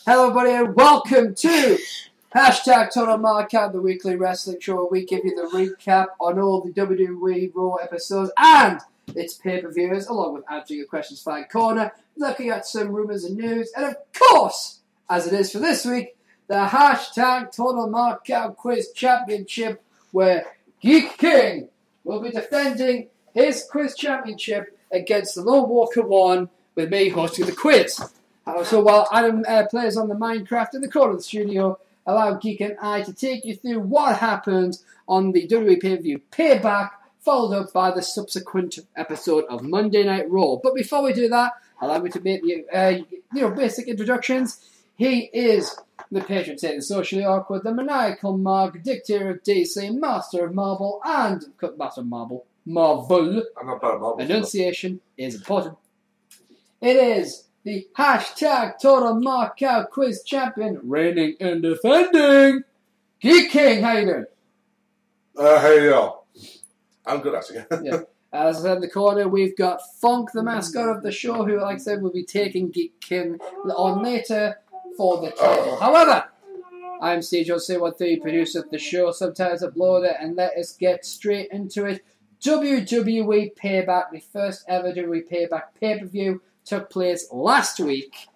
Hello everybody and welcome to Hashtag Total Markout, the weekly wrestling show where we give you the recap on all the WWE Raw episodes and its pay-per-views, along with answering your questions Fan Corner, looking at some rumours and news, and of course, as it is for this week, the Hashtag Total Markout Quiz Championship, where Geek King will be defending his quiz championship against the Lone Walker 1 with me hosting the quiz. So while Adam plays on the Minecraft in the corner of the studio, allow Geek and I to take you through what happened on the WWE pay-per-view Payback, followed up by the subsequent episode of Monday Night Raw. But before we do that, allow me to make you, basic introductions. He is the patron saint, the socially awkward, the maniacal Mark, dictator of DC, master of Marvel, and master of Marvel. Marvel. I'm not bad at Marvel. Enunciation is important. It is the Hashtag Total Markout Quiz Champion, reigning and defending, Geek King. How you doing? Hey, yo. I'm good, actually. Yeah. As I said in the corner, we've got Funk, the mascot of the show, who, like I said, will be taking Geek King on later for the title. However, I'm Sigh, C13, producer of the show, sometimes uploader, and let us get straight into it. WWE Payback, the first ever WWE Payback pay-per-view, took place last week.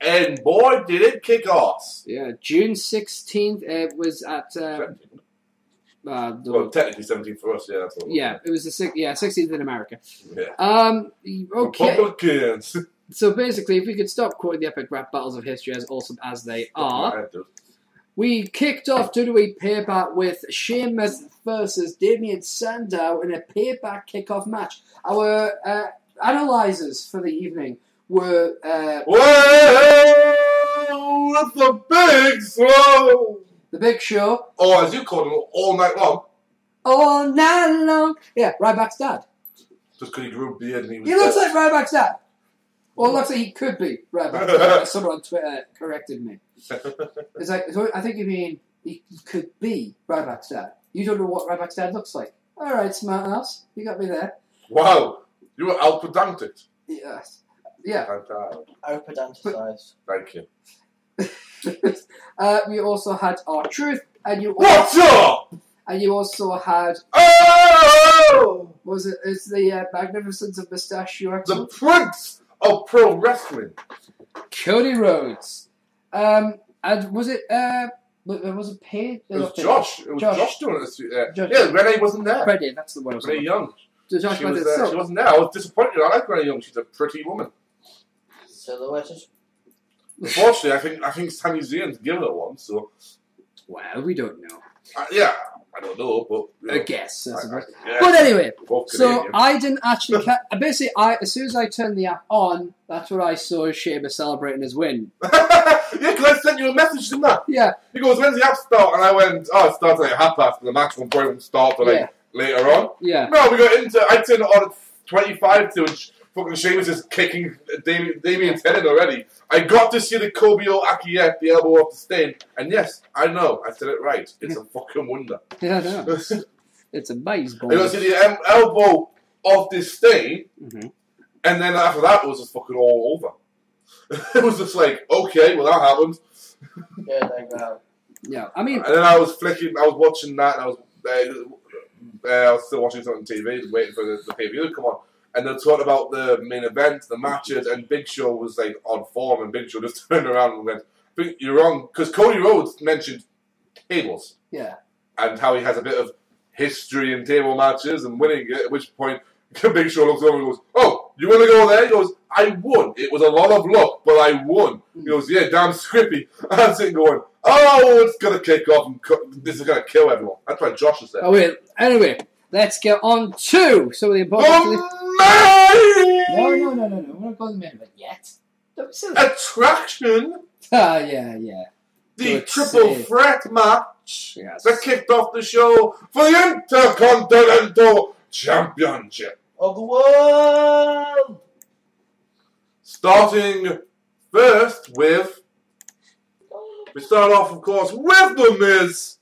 And boy, did it kick off. Yeah, June 16th. It was at... well, technically 17th for us, yeah. That's all. Yeah, it was the 16th in America. Yeah. Okay. Republicans. So basically, if we could stop quoting the epic rap battles of history, as awesome as they are, we kicked off WWE Payback with Sheamus versus Damien Sandow in a Payback kickoff match. Our analyzers for the evening were... Whoa! That's the big show! The Big Show. Or as you call them, all night long. All night long. Yeah, Ryback's dad. Just because he grew a beard and he was... He looks like Ryback's dad. Well, it looks like he could be Ryback's dad. Someone on Twitter corrected me. It's like, I think you mean he could be Ryback's dad. You don't know what Ryback's dad looks like. Alright, smart ass. You got me there. Wow. You were out-pedantic. Yes. Yeah. Out-pedanticized. Thank you. We also had R-Truth, and you What's up? And you also had... Oh! Was it? It's the Magnificence of Mustachio. The Prince of Pro Wrestling. Cody Rhodes. And was it... was it Paige? It was Josh. It was Josh doing it. Yeah, Renee wasn't there. Renee, that's the one I was Renee Young. She wasn't there. I was disappointed. I like Renee Young. She's a pretty woman. Silhouetted. Unfortunately, I think Sami Zayn's given her one, so... Well, we don't know. Yeah, I don't know, but... You know, I guess. Yeah. But anyway, so Canadian. I didn't actually... basically, as soon as I turned the app on, that's what I saw Sheamus celebrating his win. Yeah, because I sent you a message, didn't I? Yeah. He goes, when's the app start? And I went, it starts at 1:30, and the match won't probably start till later on. Yeah. No, we got into... I turned it on at 25 to, and fucking Sheamus is kicking Damien's head in already. I got to see the Kobio Akiyet, the elbow off the stain, and yes, I know, I said it right. It's a fucking wonder. Yeah, no. It's a baseball. I got to see the elbow off this stain, and then after that, it was just fucking all over. It was just like, okay, well, that happened. Yeah, thank God. Yeah, I mean... And then I was watching that, and I was still watching something on TV, waiting for the pay-per-view to come on. And they talked about the main event, the matches, and Big Show was like on form, and Big Show just turned around and went, I think you're wrong, because Cody Rhodes mentioned tables. Yeah. And how he has a bit of history in table matches and winning it, at which point Big Show looks over and goes, oh, you want to go there? He goes, I won. It was a lot of luck, but I won. He goes, yeah, damn scrippy. And I'm sitting going, oh, it's going to kick off, and this is going to kill everyone. That's what Josh is saying. Oh, wait. Anyway, let's get on to some of the important... The No. We're not going to the main event yet. Don't be silly. attraction, Yeah. the Good triple save. threat match Yes. that kicked off the show for the Intercontinental Championship. Of the world! Starting first with, we start off, of course, with The Miz.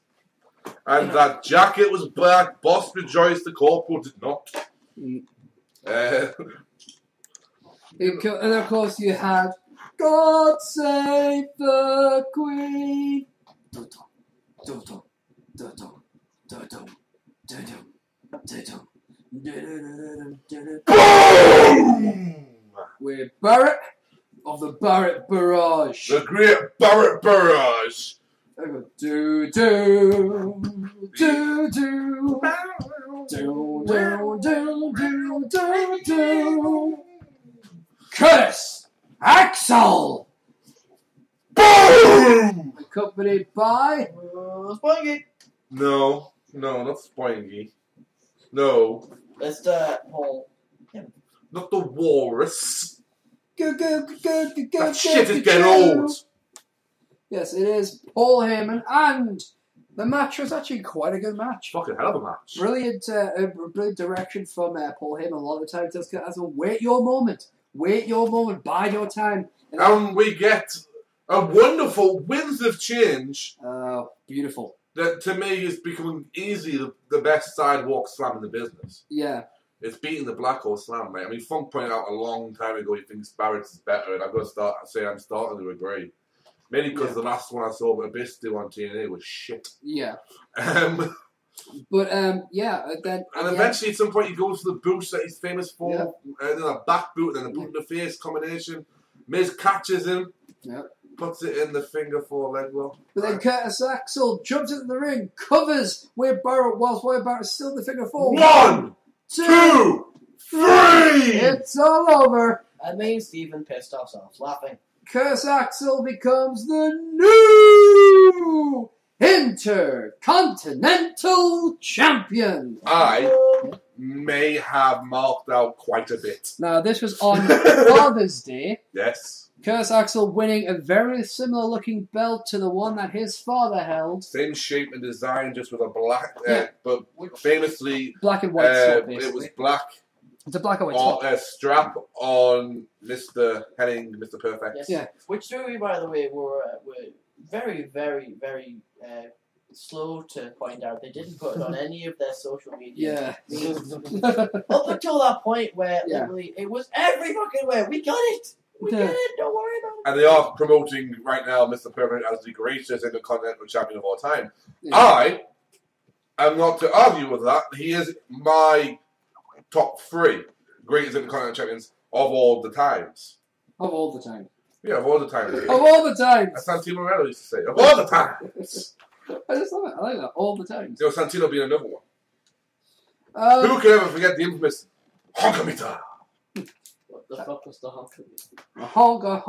And that jacket was black. Boss rejoiced, the corporal did not. Mm. And of course you had God Save the Queen. Boom! With Barrett of the Barrett Barrage. The great Barrett Barrage. Do. Curtis Axel, Boom! accompanied by Spikey! No, not Spoingy. No, Let's Paul. not the Walrus. That That shit is getting old. Yes, it is Paul Heyman, and the match was actually quite a good match. Fucking hell of a match. Brilliant direction from Paul Heyman. A lot of the time, just as a wait your moment, bide your time. And we get a wonderful winds of change Beautiful. that to me is becoming easily the best sidewalk slam in the business. Yeah. It's beating the Black Hole Slam, mate. I mean, Funk pointed out a long time ago he thinks Barrett's is better, and I've got to say I'm starting to agree. Mainly because the last one I saw with Abyss do on TNA was shit. Yeah. Then And eventually at some point he goes to the boost that he's famous for, Yeah. and then a back boot and then a boot in the face combination. Miz catches him, Yeah. puts it in the finger four leg lock. But then Curtis Axel jumps into the ring, covers Wade Barrett whilst Wade Barrett's still in the figure four. 1, 2, 3! It's all over. And me and Stephen pissed ourselves laughing. Curtis Axel becomes the new Intercontinental Champion. I may have marked out quite a bit. Now, this was on Father's Day. Yes. Curtis Axel winning a very similar looking belt to the one that his father held. Same shape and design, just with a black, Yeah. but famously, Black and white sword, it basically. was black It's a black and white sword. strap on Mr. Henning, Mr. Perfect. Yes. Yeah. Which three, by the way, were very, very, very slow to point out. They didn't put it on any of their social media. Yeah. Up until that point where Yeah. literally it was every fucking way. We got it. We Yeah. get it. Don't worry about it. And they are promoting right now Mr. Perfect as the greatest Intercontinental Champion of all time. Yeah. I am not to argue with that. He is my top 3 greatest Intercontinental Champions of all the times. Of all the time. Yeah, of all the times. Of all the As times. Santino Morello used to say, of all the times. I just love it. I like that. All the times. You know, Santino being another one. Who can ever forget the infamous Honkamita? What the fuck was the honker? Honka.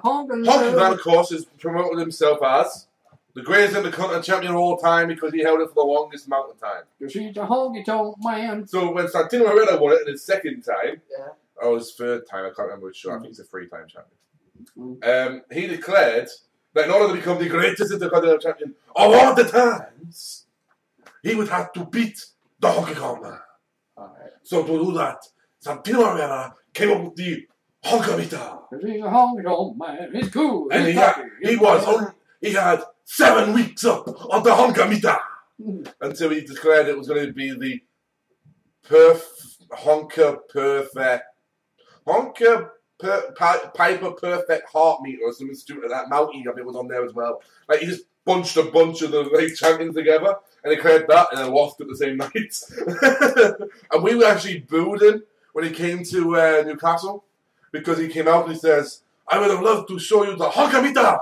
Honky, of course, has promoted himself as the greatest Intercontinental Champion of all time because he held it for the longest amount of time. She's a honky tonk man. So when Santino Morello won it in his second time, Yeah. or his third time, I can't remember which one, I think it's a 3-time champion. He declared that in order to become the greatest Intercontinental Champion of all the times, he would have to beat the Honky Kong Man. Alright. So to do that, Santino Morello came up with the Honkamita. She's a honky tonk man. He's cool. And He's he had 7 weeks up on the Honkamita until he declared it was going to be the Piper Perfect Heart Meter or something stupid like that. Mountie of it was on there as well. Like he just bunched a bunch of the champions together and declared that and then lost it the same night. And we actually booed him when he came to Newcastle because he came out and he says, I would have loved to show you the Honkamita,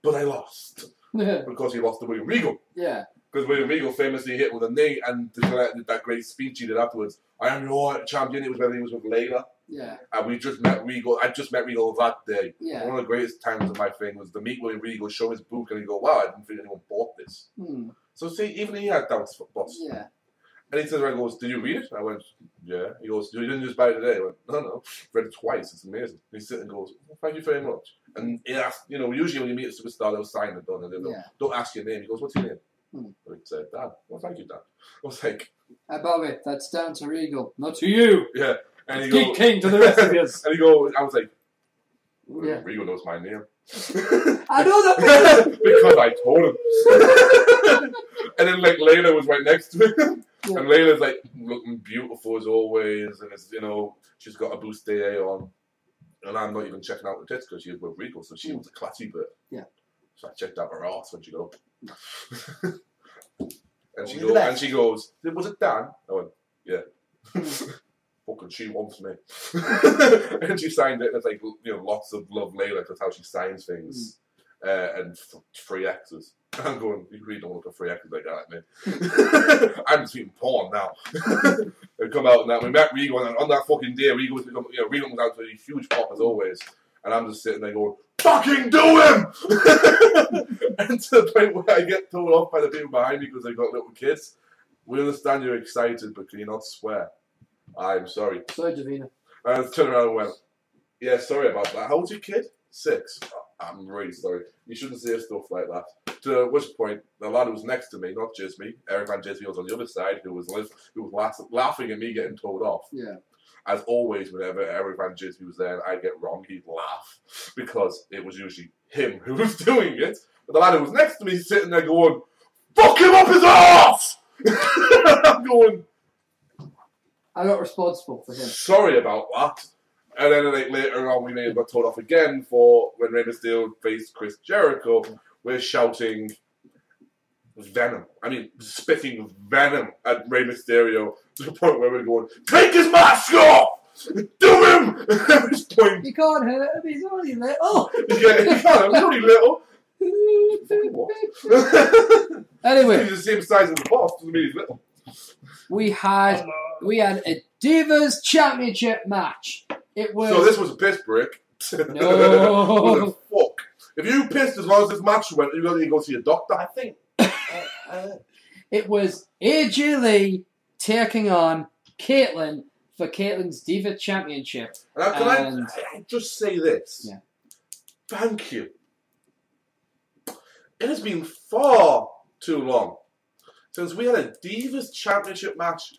but I lost. Because he lost to William Regal. Yeah. Because William Regal famously hit with a knee and declared that great speech he did afterwards. I am your champion. It was when he was with Layla. Yeah. And we just met Regal. I just met Regal that day. Yeah. One of the greatest times of my thing was to meet William Regal, show his book, and he go, wow, I didn't think anyone bought this. So see, even he had doubts for Boss. Yeah. And he turns around and goes, "Did you read it?" I went, "Yeah." He goes, "You didn't just buy it today?" I went, "No. Read it twice. It's amazing." And he sits and goes, "Well, thank you very much." And he asked, usually when you meet a superstar, they'll sign it, don't they? Don't ask your name. He goes, "What's your name?" I said, "Dad." "Well, thank you, Dad." I was like, above it, that's down to Regal, not to you. Yeah. And he Geek King to the rest of us. And he goes, I was like, Yeah. Regal knows my name. I know that because I told him. And then like Layla was right next to him. Yeah. And Layla's like looking beautiful as always, and it's she's got a bustier on, and I'm not even checking out the tits because she was with Regal, so she was a classy bit. Yeah. So I checked out her ass when she go. and she Only goes, "Was it Dan?" I went, "Yeah." Fucking she wants me. And she signed it, and it's like, lots of love Layla, that's how she signs things. And free X's. I'm going, you really don't look at free X's like that, man. I'm just eating porn now. They come out and that. We met Regal, and on that fucking day, Regal was out to a huge pop as always. And I'm just sitting there going, "Fucking do him!" And to the point where I get told off by the people behind me because they've got little kids. "We understand you're excited, but can you not swear?" "I'm sorry." Sorry, Davina. And I turned around and went, "Yeah, sorry about that. How old's your kid?" 6. "I'm really sorry. You shouldn't say stuff like that." To which point, the lad who was next to me, not Jismy, Eric Van Jismy was on the other side, who was laughing at me getting told off. Yeah. As always, whenever Eric Van Jismy was there and I get wrong, he'd laugh. Because it was usually him who was doing it. But the lad who was next to me sitting there going, "Fuck him up his arse!" I'm going, I'm not responsible for him. "Sorry about that." And then like, later on, we may have got told off again for when Rey Mysterio faced Chris Jericho. We're shouting venom. I mean, spitting venom at Rey Mysterio to the point where we're going, "Take his mask off! Do him!" At this point, You can't hurt him, he's only little. you can't. He's only little. Fucking what? Anyway, He's the same size as the boss. Doesn't mean he's little. we had a Divas Championship match. It was... So this was a piss break. No. What the fuck? If you pissed as long as this match went, you're going to go see a doctor. I think It was AJ Lee taking on Caitlyn for Caitlyn's Diva Championship. Can I just say this? Yeah. Thank you. It has been far too long since we had a Divas Championship match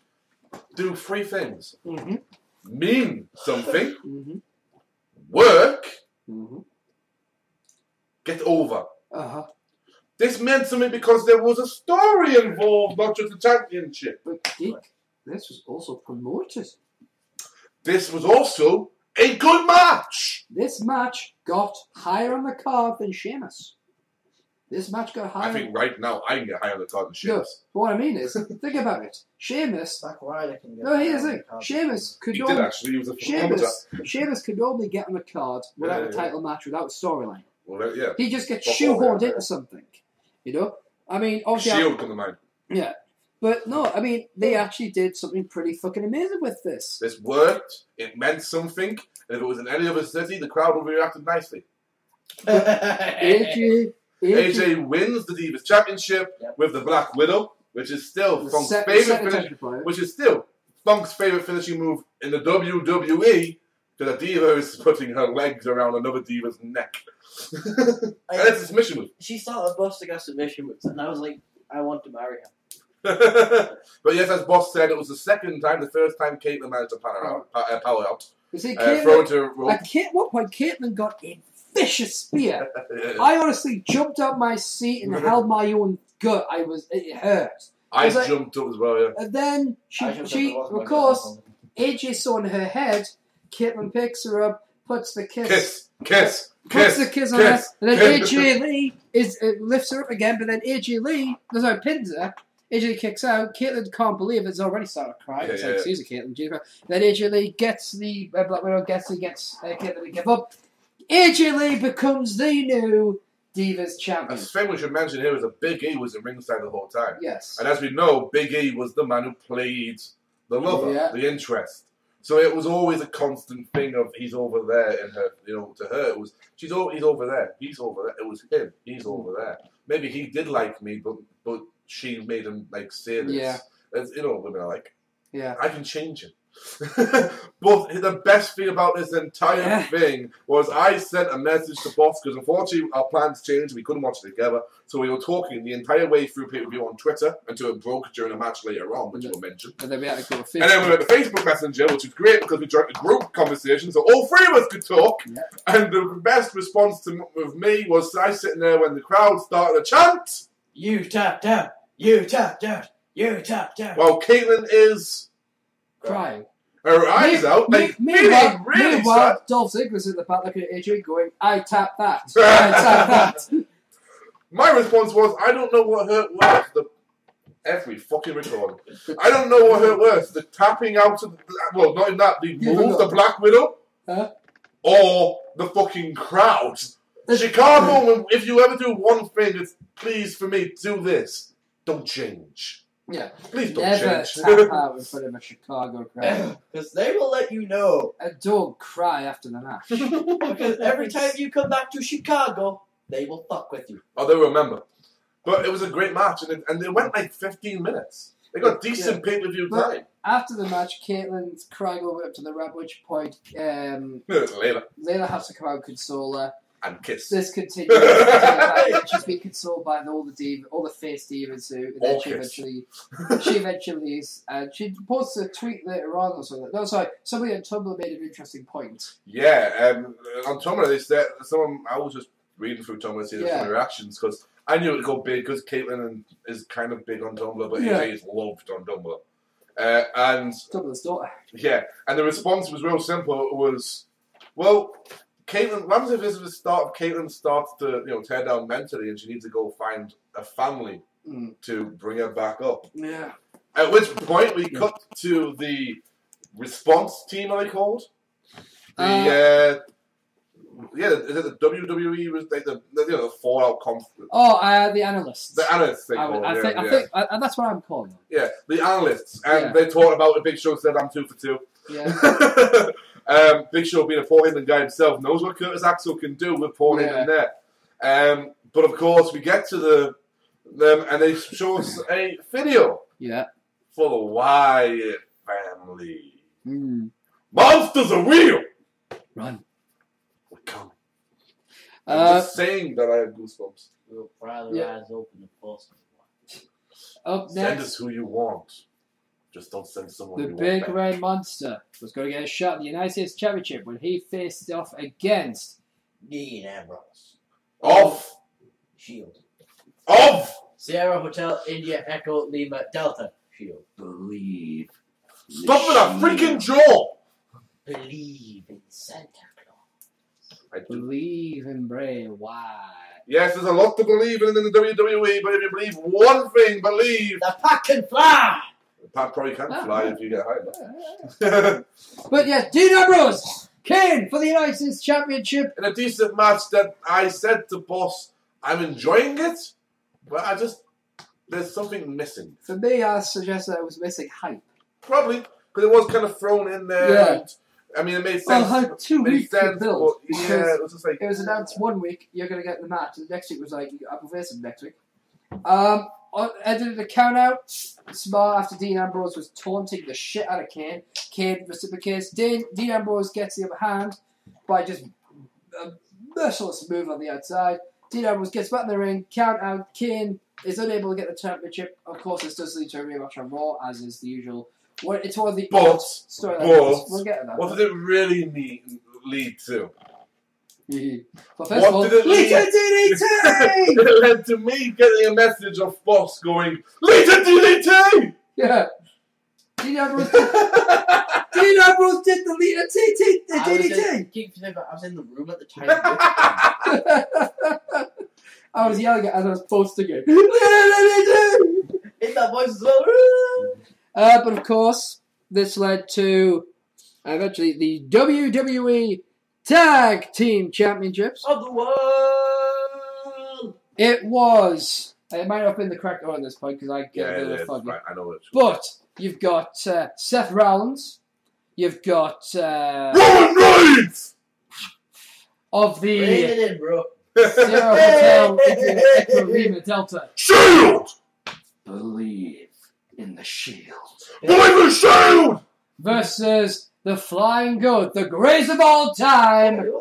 do 3 things. Mm-hmm. Mean something, Mm-hmm. work, Mm-hmm. get over. Uh-huh. This meant something because there was a story involved, not just a championship. But Dick, this was also promoted. This was also a good match. This match got higher on the card than Sheamus. This match got higher. I think right now I can get higher on the card than No, Sheamus. but what I mean is, think about it. Sheamus. Zack Ryder can get. No, here's the thing. Sheamus could He only, did actually. He was a promoter. Sheamus could only get on the card without a title match, without a storyline. Well, yeah. He just gets Before, shoehorned yeah. into something. You know? I mean, obviously. Shield come to mind. Yeah. But no, I mean, they actually did something pretty fucking amazing with this. This worked. It meant something. And if it was in any other city, the crowd would have reacted nicely. AJ wins the Divas Championship with the Black Widow, which is still Funk's favorite finishing move in the WWE. Because a diva is putting her legs around another diva's neck. And it's a submission move. She started busting her submission moves, and I was like, I want to marry her. But yes, as Boss said, it was the second time. The first time Caitlyn managed to power out. You see, Throw into a rope. at one point, Caitlyn got a vicious spear. I honestly jumped up my seat and held my own gut. It hurt. I like, jumped up as well, yeah. And then she of course, AJ saw in her head. Caitlyn picks her up, puts the kiss on her, and then AJ Lee lifts her up again, but then AJ Lee pins her. AJ kicks out. Caitlyn can't believe it's already started crying. It's like, excuse me, Caitlyn. Then AJ Lee gets the Black Widow, gets Caitlyn to give up. AJ Lee becomes the new Divas champion. The thing we should mention here is that Big E was in ringside the whole time. Yes. And as we know, Big E was the man who played the lover, the interest. So it was always a constant thing of he's over there in her, to her it was, he's over there, he's over there. It was him, he's over there. Maybe he did like me, but she made him say this. Yeah. As you know what women are like. Yeah. I can change him. But the best thing about this entire thing was I sent a message to Boss because unfortunately our plans changed. We couldn't watch it together, so we were talking the entire way through pay-per-view on Twitter until it broke during a match later on, which we'll mention. And then we had to go to And then we went to Facebook Messenger, which was great because we joined a group conversation, so all three of us could talk. Yeah. And the best response with me was I sitting there when the crowd started to chant, "You tapped out! You tapped out! You tapped out!" while Caitlyn is crying. her eyes out, like feeling really sad. Dolph Ziggler's in the back looking at AJ going, I tap that. I tap that. My response was, I don't know what hurt worse. Every fucking recording. I don't know what hurt worse. The tapping out of well, not in that, the move, the Black Widow, or the fucking crowd. Chicago, if you ever do one thing, it's please for me, do this. Don't change. Yeah. Please don't Never change. tap out in front of a Chicago crowd. Because they will let you know. And don't cry after the match. Because every time you come back to Chicago, they will fuck with you. Oh, they'll remember. But it was a great match, and it went like 15 minutes. They got decent pay-per-view time. After the match, Caitlyn's crying over up to the ramp, at which point Layla has to come out and console her. And kiss. This continues. She's been consoled by all the face divas who, and then she eventually leaves. And she posts a tweet later on or something. No, sorry, somebody on Tumblr made an interesting point. Yeah, on Tumblr they said I was just reading through Tumblr to see some reactions because I knew it would go big because Caitlyn is kind of big on Tumblr, but AJ is loved on Tumblr. And Tumblr's daughter. Yeah, and the response was real simple. It was, well, Caitlyn, what happens if this is the start of Caitlyn starts to tear down mentally and she needs to go find a family to bring her back up? Yeah. At which point we cut to the response team, are they called? Is it the WWE? Was like the Fallout conference? The analysts. The analysts, they call I think that's what I'm calling them. Yeah, the analysts, and they talked about the Big Show said I'm 2 for 2. Yeah. Big Show being a Paul Heyman guy himself knows what Curtis Axel can do with Paul Heyman there. But of course, we get to them and they show us a video. Yeah. For the Wyatt family. Monsters are real. Run. We're coming. I'm just saying that I have goosebumps. We'll pry their eyes open and force them. Up next. Send us who you want. Just don't send someone The Big Red Monster was going to get a shot at the United States Championship when he faced off against Dean Ambrose. Of Shield. Of Sierra Hotel India Echo Lima Delta Shield. Believe. Stop with that freaking jaw! Believe in Santa Claus. I believe in Bray Wyatt. Yes, there's a lot to believe in the WWE, but if you believe one thing, believe the Pac can fly! Pat probably can fly if you get high. But yeah, Dean Ambrose, Kane for the United States Championship. In a decent match that I said to Boss, I'm enjoying it, but there's something missing. For me, I suggested I was missing hype. Probably, because it was kind of thrown in there. Yeah. And, I mean, it made sense. Well, I had 2 weeks to build. It was just like... It was announced 1 week, you're going to get the match. And the next week was like, I'll face him next week. Edited the count out. Smart after Dean Ambrose was taunting the shit out of Kane. Kane reciprocates. Dean Ambrose gets the upper hand by just a merciless move on the outside. Dean Ambrose gets back in the ring. Count out. Kane is unable to get the championship. Of course, this does lead to a rematch on Raw, as is the usual. It's one of the storylines. We'll get to that. What did it really lead to? Well, first of all, Lita DDT! It led to me getting a message of Boss going, Lita DDT! Yeah. Dean Ambrose did the Lita DDT! I was in the room at the time. I was yelling it as I was posting it. In that voice as well. But of course, this led to eventually the WWE Tag Team Championships of the world. It was. It might not have been the correct order at this point because I get a bit of fun. Right, I know it. But you've got Seth Rollins. You've got Roman Reigns of the Bring it in, bro. Sierra Hotel Lima Delta. Shield. Believe in the Shield. Boy the Shield! Versus the Flying Goat, the greatest of all time,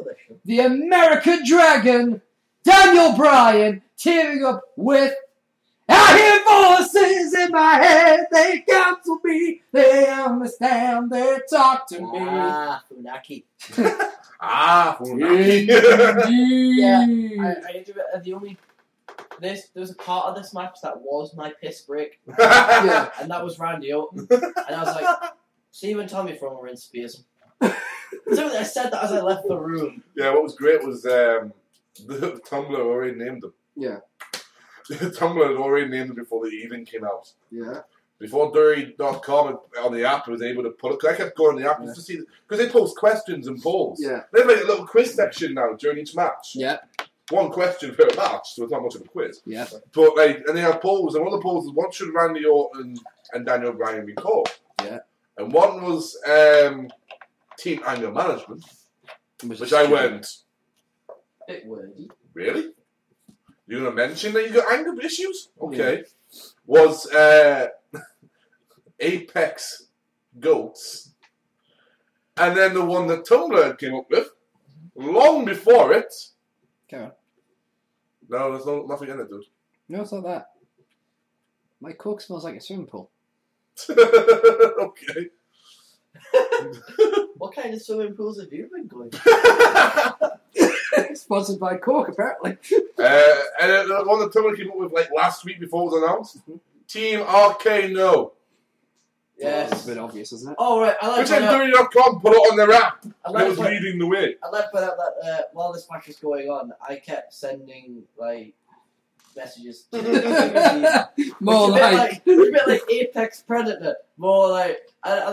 the American Dragon, Daniel Bryan, teaming up with I hear voices in my head, they counsel me, they understand, they talk to me. Funaki. Funaki. Yeah, the only... there was a part of this match that was my piss break. Yeah. And that was Randy Orton. And I was like, see you and Tommy from were in Spears. So I said that as I left the room. Yeah, what was great was the Tumblr already named them. Yeah. Tumblr had already named them before they even came out. Yeah. Before Dirty.com on the app was able to put it, because I kept going on the app just to see, because they post questions and polls. Yeah. They have like a little quiz section now during each match. Yeah. One question per match, so it's not much of a quiz. Yeah. But and they have polls, and one of the polls was, what should Randy Orton and Daniel Bryan be called? Yeah. And one was Team Anger Management, which I went, Bit wordy. really? You're going to mention that you got anger issues? Okay. Yeah. Was Apex Goats. And then the one that Tumblr came up with, long before it. Come on. No, there's nothing in it, dude. No, it's not that. My Coke smells like a swimming pool. Okay. What kind of swimming pools have you been going to? Sponsored by Coke, apparently. And then the one that Tumblr came up with like last week before it was announced, Team RK No. Yes. It's a bit obvious, isn't it? Oh, right. I like Which WWE.com put it on their app. I And it was leading the way. I'd like to point out that while this match was going on, I kept sending like messages to More like a bit like Apex Predator. More like I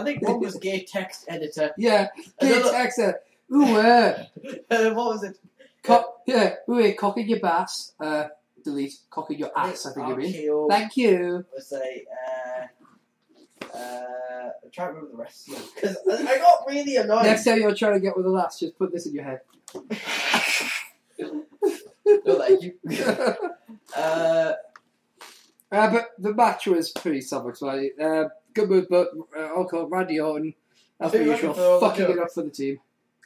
think one was gay text editor. yeah, gay text editor. Ooh, what was it? Cocking your bass. Delete. Cocking your ass, I think you mean. Thank you. Was I'm trying to remember the rest because I got really annoyed. Next time you're trying to get with the lass, just put this in your head. No, thank you. But the match was pretty self-explanatory. Good move, but okay, Randy Orton, as per usual, fucking it up for the team.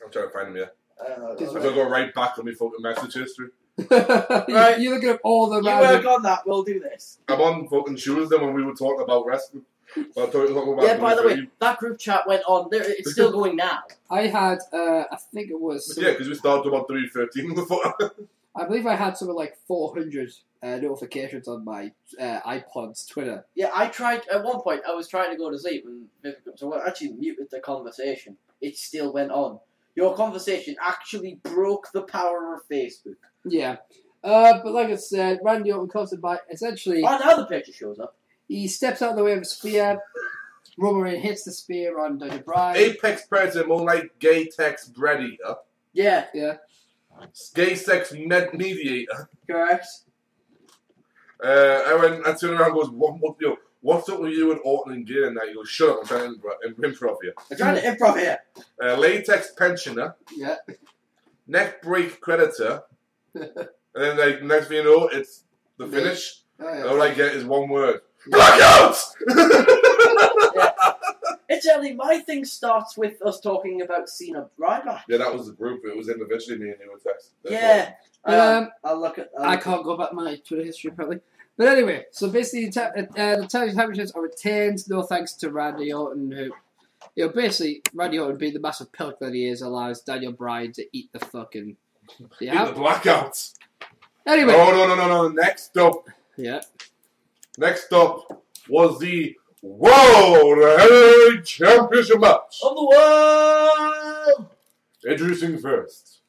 I'm trying to find them here. I'm Just going to go right back on my fucking message history. Right. You're looking at all the you work on that, we'll do this. I'm on fucking Tuesday when we were talking about wrestling. Yeah, by the way, that group chat went on. It's still going now. I had, I think it was... Yeah, because we started about 3:13 before. I believe I had something like 400 notifications on my iPod's Twitter. Yeah, I tried, at one point, I was trying to go to sleep, so I actually muted the conversation. It still went on. Your conversation actually broke the power of Facebook. Yeah. But like I said, Randy Orton comes by, essentially... Oh, now the picture shows up. He steps out of the way of a spear. Roman Reigns hits the spear on Daniel Bryan. Apex Predator, more like gay text bread eater. Yeah. Yeah. Gay sex mediator. Correct. I turned around and goes, what's up with you and Orton and Gay and that? He goes, shut up, I'm trying to improv here. I'm trying to improv here. Latex pensioner. Yeah. Neck break creditor. And then like next thing you know, it's the finish. Oh, yeah. All I get is one word. Blackouts! Yeah. It's only my thing starts with us talking about Cena Ryback. Yeah, that was the group. It was individually me and you were text. Yeah. I'll look at. I can't go back to my Twitter history apparently. But anyway, so basically the tag championships are retained. No thanks to Randy Orton, who, basically Randy Orton being the massive pilk that he is, allows Daniel Bryan to eat the fucking. Yeah. Eat the blackouts. Anyway. Oh no. Next up. Yeah. Next up was the World Heavyweight Championship match of the world. Introducing first,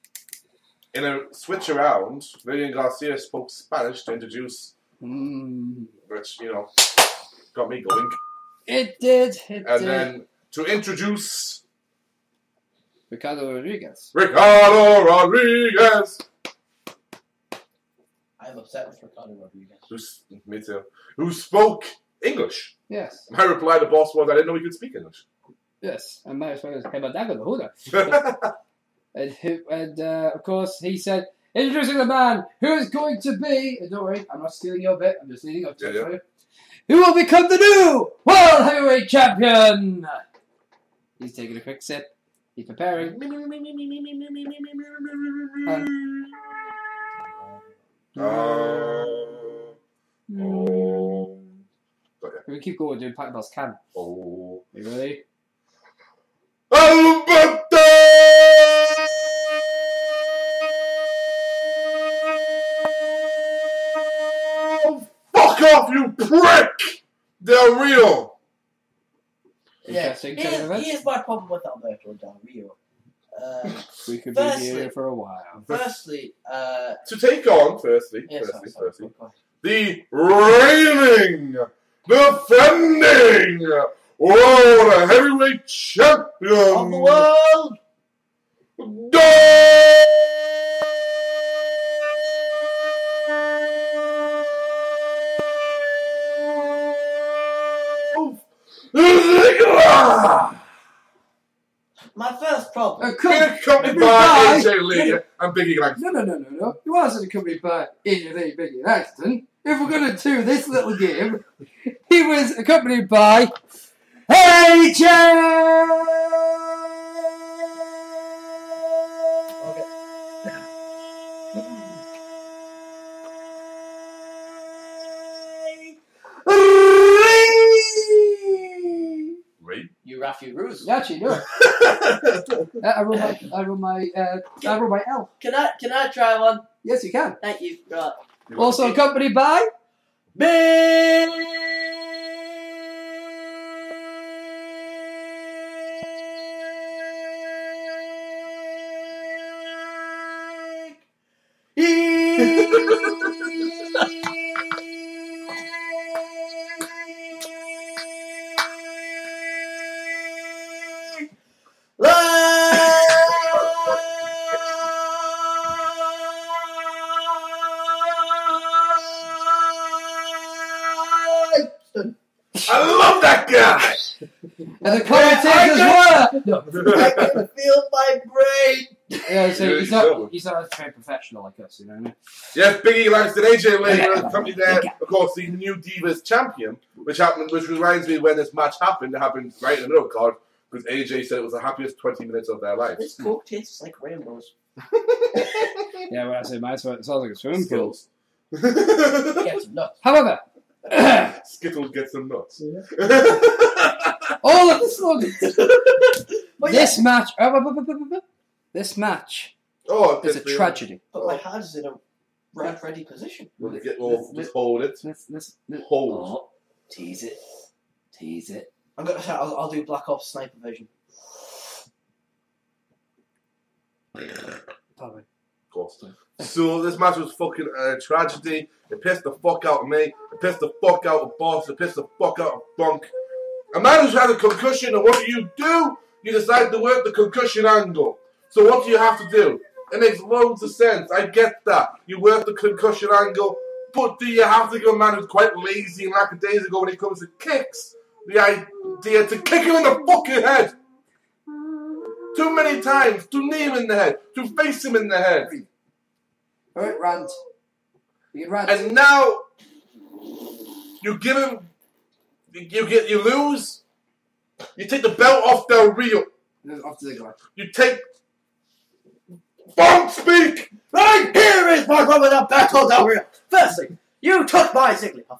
in a switch around, Lilian Garcia spoke Spanish to introduce, which got me going. It did. Then to introduce Ricardo Rodriguez. I'm upset with Ricardo Rodriguez. Me too. Who spoke English? Yes. My reply to the boss was, I didn't know he could speak English. Yes, and my response was, "Hey, the and of course, he said, introducing the man who is going to be. Don't worry, I'm not stealing your bit. I'm just leading up to it for you. who will become the new World Heavyweight Champion. He's taking a quick sip. He's preparing. We keep going, doing Pat Bell's can. Oh. You ready? Alberto! Fuck off, you prick! Del Rio! Yeah, Interesting turn of events. here's my problem with Alberto Del Rio. We could be Firstly- here for a while. Firstly, To take on, firstly, sorry. the reigning, defending World Heavyweight Champion of the world! Dolph Ziggler! My first problem. Accompanied by AJ Lee and Biggie Langston. No. You wasn't accompanied by AJ Lee, Biggie Langston. If we're going to do this little game, he was accompanied by AJ! Right? You Rafi Ruse. Actually, no. I roll my L. Can I try one? Yes, you can. Thank you. Right. Also accompanied by Big I love that guy! and the commentators were. No. I can feel my brain. Yeah, so Yeah, he's not a trained professional like us, you know what I mean? Yes, Biggie Langston, AJ Lee, Okay. accompanied there, of course, the New Divas champion, which reminds me when this match happened, it happened right in the middle card, because AJ said it was the happiest 20 minutes of their lives. This Coke tastes like rainbows. Yeah, when I say mine, it sounds like a swimming pool. Skittles. Get some nuts. However, Skittles get some nuts. all of the slogans. But This match. This match Oh, is a tragedy. But my hand is in a ready position. Just hold it. Let's Hold. Oh, tease it. tease it. I'll do Black Ops Sniper Vision. Probably. Of course. So this match was fucking a tragedy. It pissed the fuck out of me. It pissed the fuck out of Boss. It pissed the fuck out of Funk. A man who's had a concussion, and what do? You decide to work the concussion angle. So what do you have to do? It makes loads of sense. I get that. You work the concussion angle, but do you have to give a man who's quite lazy and lackadaisical when it comes to kicks? The idea to kick him in the fucking head. Too many times. To knee him in the head. To face him in the head. Alright, rant. You can rant. And now you give him, you lose. You take the belt off Del Rio. Off to the guy. You take. Don't speak. Right, here is my problem with Alberto Del Rio. Firstly, you took my Zigglypuff,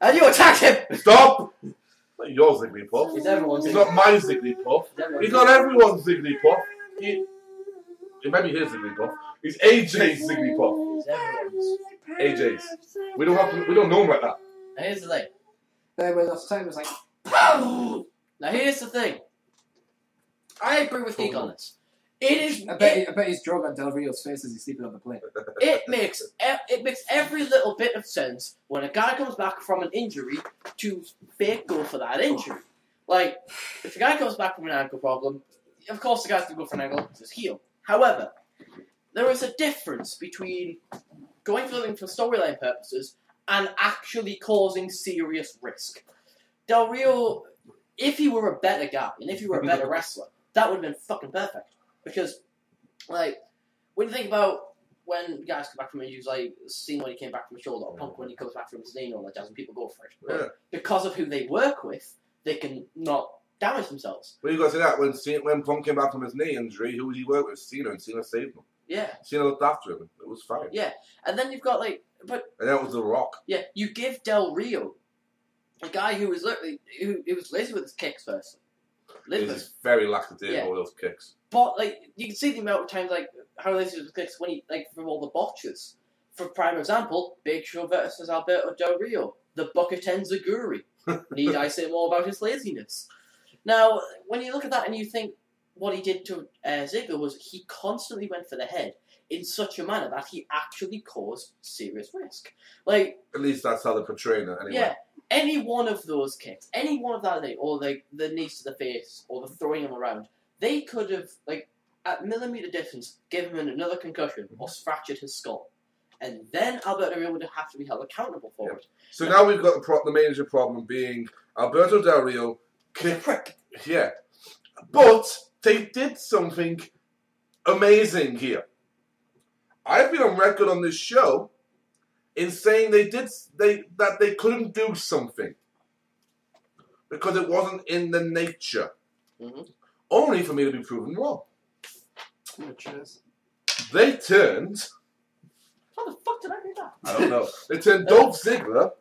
and you attacked him. Stop. Not your Zigglypuff. He's everyone's He's not my Zigglypuff. He's not everyone's Zigglypuff. It might be his Zigglypuff. He's AJ's Zigglypuff. He's everyone's. AJ's. We don't know him like that. Now here's the thing. Then when last time it was like, Now here's the thing. I agree with Geek on this. I bet he's drunk on Del Rio's face as he's sleeping on the plane. It makes every little bit of sense when a guy comes back from an injury to fake go for that injury. Like, if a guy comes back from an ankle problem, of course the guy's going to go for an ankle because it's healed. However, there is a difference between going for something for storyline purposes and actually causing serious risk. Del Rio, if he were a better guy and if he were a better wrestler, that would have been fucking perfect. Because, like, when you think about when guys come back from injuries, like Cena when he came back from his shoulder, or Punk when he comes back from his knee, and all that jazz, and people go for it. But because of who they work with, they can not damage themselves. Well, you got to say that when Punk came back from his knee injury, who did he work with? Cena, and Cena saved him. Yeah. Cena looked after him. It was fine. Yeah, and then you've got and that was The Rock. Yeah, you give Del Rio, a guy who was literally who was lazy with his kicks first. He's very lackadaisical with those kicks. But you can see the amount of times how lazy with his kicks when he from all the botches. For prime example, Big Show versus Alberto Del Rio, the Bucket Enziguri. Need I say more about his laziness? Now, when you look at that and you think what he did to Ziggler was he constantly went for the head in such a manner that he actually caused serious risk. At least that's how they're portraying it anyway. Yeah. Any one of those kicks, any one of that, or the knees to the face, or the throwing him around, they could have, at millimetre distance, given him another concussion or fractured his skull. And then Alberto Rio would have to be held accountable for it. So now we've got the major problem being Alberto Del Rio prick. Yeah. But they did something amazing here. I've been on record on this show in saying that they couldn't do something because it wasn't in the nature. Mm-hmm. Only for me to be proven wrong. Which is? They turned... How the fuck did I do that? I don't know. They turned Dolph Ziggler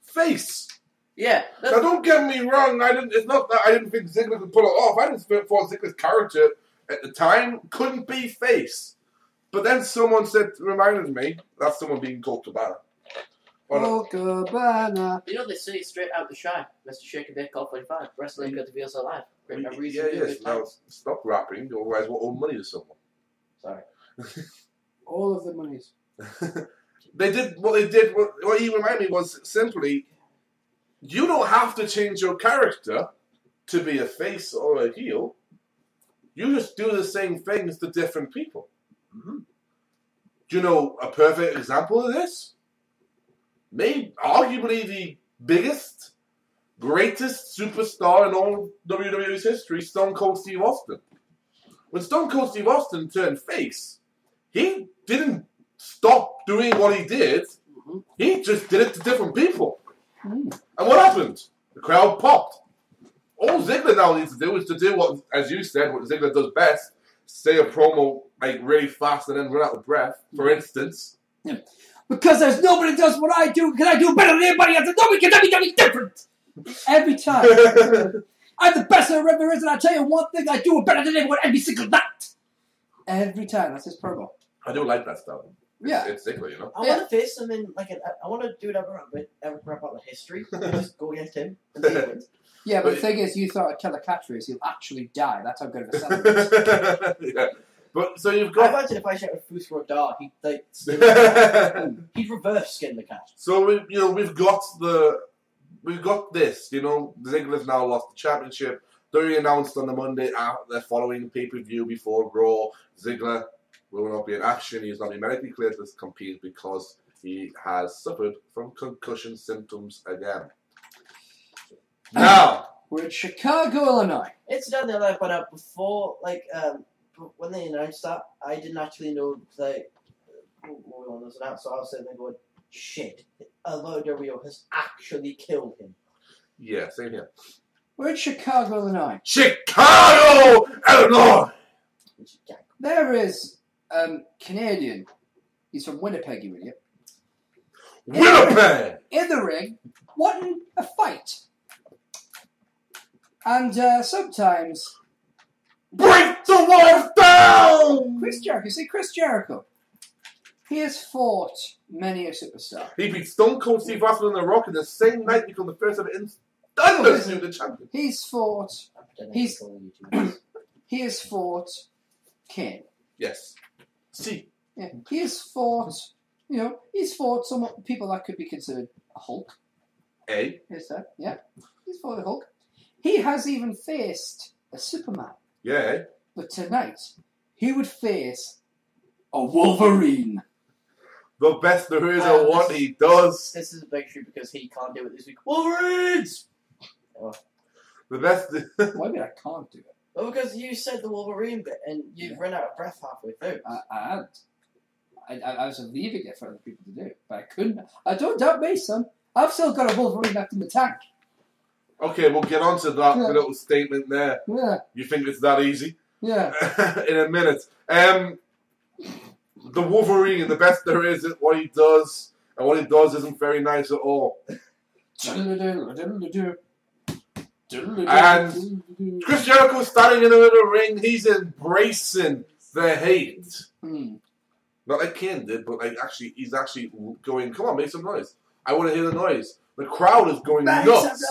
face. Yeah. Now don't get me wrong, it's not that I didn't think Ziggler could pull it off. I just thought Ziggler's character at the time couldn't be face. But then someone reminded me, that's someone being Colt Cabana. Colt Cabana. You know they say straight out the shy. Mr. Shake and Bake Call 45. Wrestling got to be so alive. Great memories. Yes. Now stop rapping, otherwise we'll owe money to someone. Sorry. All of the monies. What he reminded me was simply, you don't have to change your character to be a face or a heel. You just do the same things to different people. Mm-hmm. Do you know a perfect example of this? Maybe arguably the biggest, greatest superstar in all WWE's history, Stone Cold Steve Austin. When Stone Cold Steve Austin turned face, he didn't stop doing what he did. Mm-hmm. He just did it to different people. Mm. And what happened? The crowd popped. All Ziggler now needs to do is to do what, as you said, what Ziggler does best. Say a promo really fast and then run out of breath, for instance. Yeah. Because there's nobody does what I do, can I do better than anybody else? Nobody can do anything different. Every time. I'm the best there ever is, and I'll tell you one thing, I do it better than anyone every single night. Every time. That's his promo. I do like that stuff. Yeah. It's Ziggler, you know. I want to face him in, I want to do it ever about the history. Just go against him and see wins. Yeah, but the thing is, you thought I'd kill a catchphrase, he'll actually die. That's how good of a seller he is. Yeah. But, so you've got... I imagine if I shouted Foos for a dog, he'd reverse skin the cat. So, we've got this, Ziggler's now lost the championship. They announced on the Monday they're following the pay-per-view before Raw. Ziggler will not be in action. He's not been medically cleared to compete because he has suffered from concussion symptoms again. Now, we're in Chicago, Illinois. Incidentally, I found out before, when they announced that, I didn't actually know, what was announced, so I was sitting there going, shit, Alberto Del Rio has actually killed him. Yeah, same here. We're in Chicago, Illinois. Chicago, Illinois! There is Canadian. He's from Winnipeg, you idiot. Winnipeg! In the ring, wanting a fight. And sometimes... Break the walls down! Chris Jericho. He has fought many a superstar. He beat Stone Cold Steve Austin on The Rock in the same night become the first ever undisputed champion. He's fought... he has fought Kane. Yes. See. Yeah. He has fought... he's fought some people that could be considered a Hulk. Is that? Yeah. He's fought a Hulk. He has even faced a Superman. Yeah. But tonight, he would face a Wolverine. The best there is at what he does. This is a big issue because he can't do it this week. Wolverines! Oh. The best... Why mean I can't do it? Well, because you said the Wolverine bit and you've run out of breath halfway through. I I was leaving it for other people to do, but I couldn't. I don't doubt me, son. I've still got a Wolverine left in the tank. Okay, we'll get on to that little statement there. Yeah. You think it's that easy? Yeah. In a minute. The Wolverine, the best there is at what he does, and what he does isn't very nice at all. And Chris Jericho standing in the middle of the ring, he's embracing the hate. Not like Kane did, but like he's actually going, come on, make some noise. I want to hear the noise. The crowd is going nuts.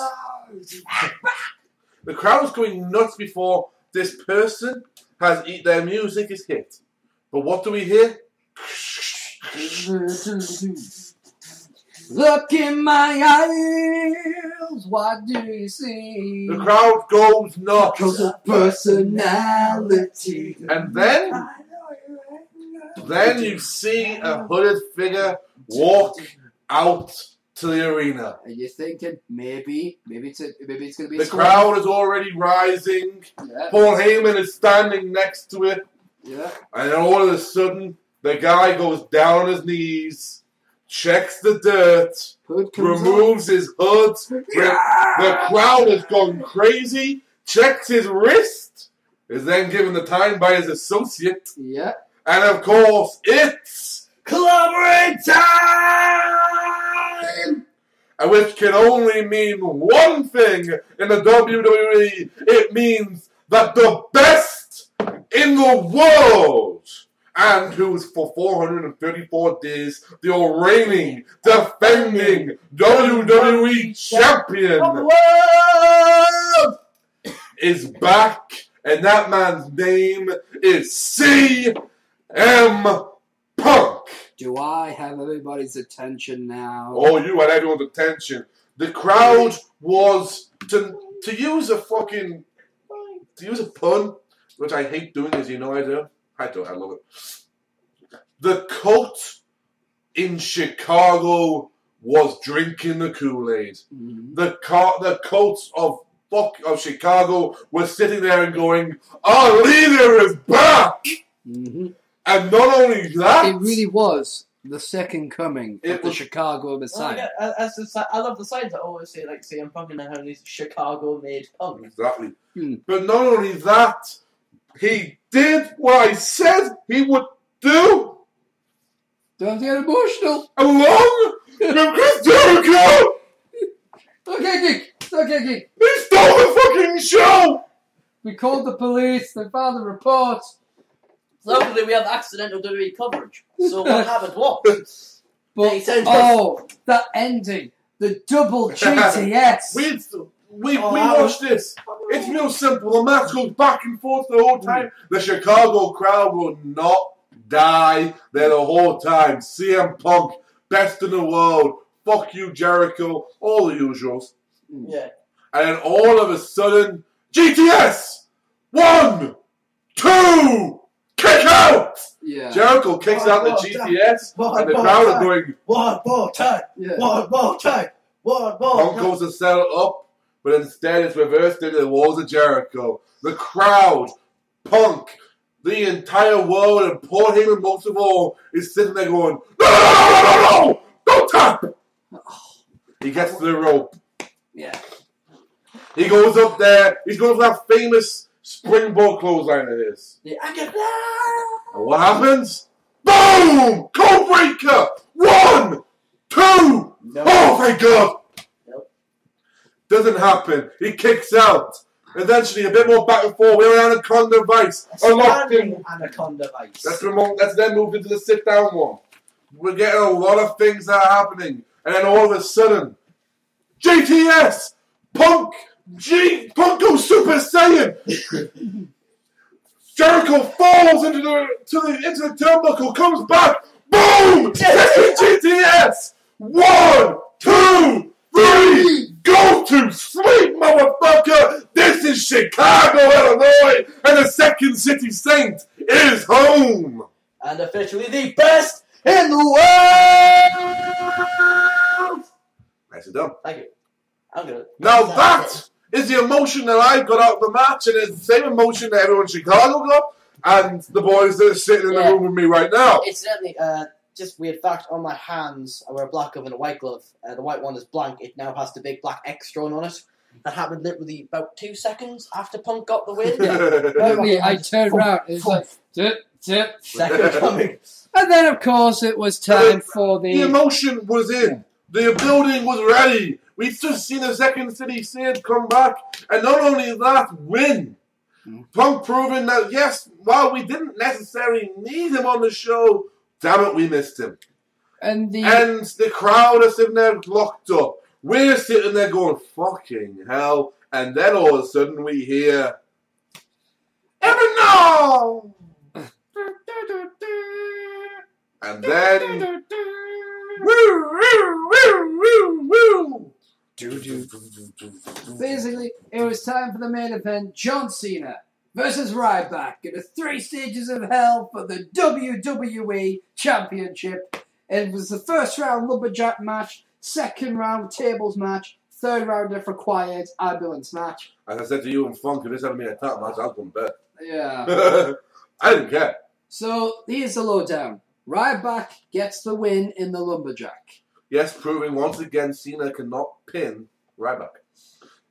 The crowd is going nuts before this person has their music is hit. But what do we hear? Look in my eyes, what do you see? The crowd goes nuts. Because of personality. And then you see a hooded figure walk out to the arena. And you're thinking, maybe it's going to be the crowd is already rising. Yeah. Paul Heyman is standing next to it. Yeah. And then all of a sudden, the guy goes down on his knees, checks the dirt, removes his hood. Yeah. The crowd has gone crazy, checks his wrist, is then given the time by his associate. Yeah. And of course, it's clobbering time! Which can only mean one thing in the WWE. It means that the best in the world, and who's for 434 days the reigning, defending WWE champion of the world, is back, and that man's name is CM Punk. Do I have everybody's attention now? Oh, you had everyone's attention. The crowd was, to use a pun, which I hate doing, as you know I do. I love it. The cult in Chicago was drinking the Kool-Aid. Mm-hmm. The cult of Chicago was sitting there and going, our leader is back! Mm-hmm. And not only that... It really was the second coming of the Chicago Messiah. I love the signs that always say, like, CM Punk and how he's Chicago-made punk. Exactly. But not only that, he did what I said he would do. Don't get emotional. Along with Chris Jericho. Okay, Geek. He stole the fucking show. We called the police. They found the report. Luckily, we have accidental WWE coverage, so what happened was. But that ending, the double GTS. We watched this. It's real simple. The match goes back and forth the whole time. The Chicago crowd will not die there the whole time. CM Punk, best in the world. Fuck you, Jericho. All the usuals. Yeah. And then all of a sudden, GTS! 1, 2, kick out! Yeah. Jericho kicks out the GTS, and the crowd are going, one more time! Yeah. One more time! One more Punk goes to settle up, but instead it's reversed into the walls of Jericho. The crowd, Punk, the entire world, and Paul Heyman most of all, is sitting there going, no! Don't tap! He gets to the rope. Yeah. He goes up there. He's going for that famous springboard clothesline of his. Yeah, I get and what happens? Boom! Code breaker! 1, 2. No. Oh, thank God! Nope. Doesn't happen. He kicks out. Eventually, a bit more back and forth. We're on Anaconda Vice. Anaconda Vice. Let's then move into the sit-down one. We're getting a lot of things that are happening. And then all of a sudden, GTS! Punk goes Super Saiyan! Jericho falls into the turnbuckle, comes back, boom! GTS! 1, 2, 3, go to sleep, motherfucker! This is Chicago, Illinois, and the Second City Saint is home! And officially the best in the world! Nicely done. Thank you. I'm good. Now that is the emotion that I got out of the match, and it's the same emotion that everyone in Chicago got. and the boys that are sitting in the room with me right now. Incidentally, just weird fact, on my hands, I wear a black glove and a white glove. The white one is blank. It now has the big black X drawn on it. That happened literally about 2 seconds after Punk got the win. I turned around. It was like, tip. Second coming. And then, of course, it was time for The emotion was in. The building was ready. We'd just seen the Second City Saints come back. And not only that, win. Punk proving that, yes, while we didn't necessarily need him on the show, damn it, we missed him. And the crowd are sitting there locked up. We're sitting there going, fucking hell. And then all of a sudden we hear, Ever no! And then, woo! Basically, it was time for the main event. John Cena versus Ryback in the 3 stages of hell for the WWE Championship. It was the first round lumberjack match, second round tables match, third round if required ambulance match. As I said to you and Funk, if this had been a tap match, I was going to bed. Yeah. I didn't care. So, here's the lowdown. Ryback gets the win in the lumberjack. Yes, proving once again Cena cannot pin Ryback.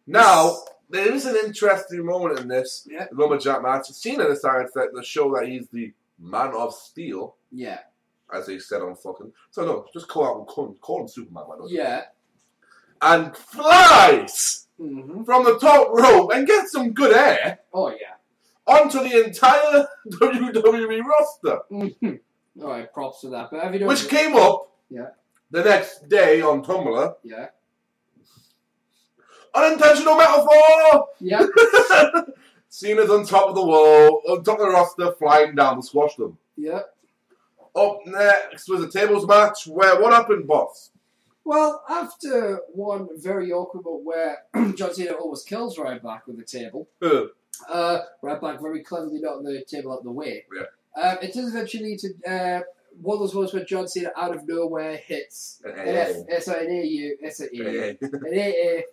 Now, there is an interesting moment in this lumberjack match. Cena decides that to show that he's the man of steel. Yeah. As they said on fucking... So no, just call him Superman. Why not? Yeah. And flies from the top rope and gets some good air. Oh, yeah. Onto the entire WWE roster. All right, props to that. But which came up the next day on Tumblr. Yeah. Unintentional metaphor! Yeah. Cena's on top of the wall, on top of the roster, flying down to squash them. Yeah. Up next was a tables match where what happened, boss? Well, after one very awkward moment where John Cena almost kills Ryback with the table, Ryback very cleverly knocked the table out of the way. Yeah. It does eventually to one of those moments where John Cena out of nowhere hits an AA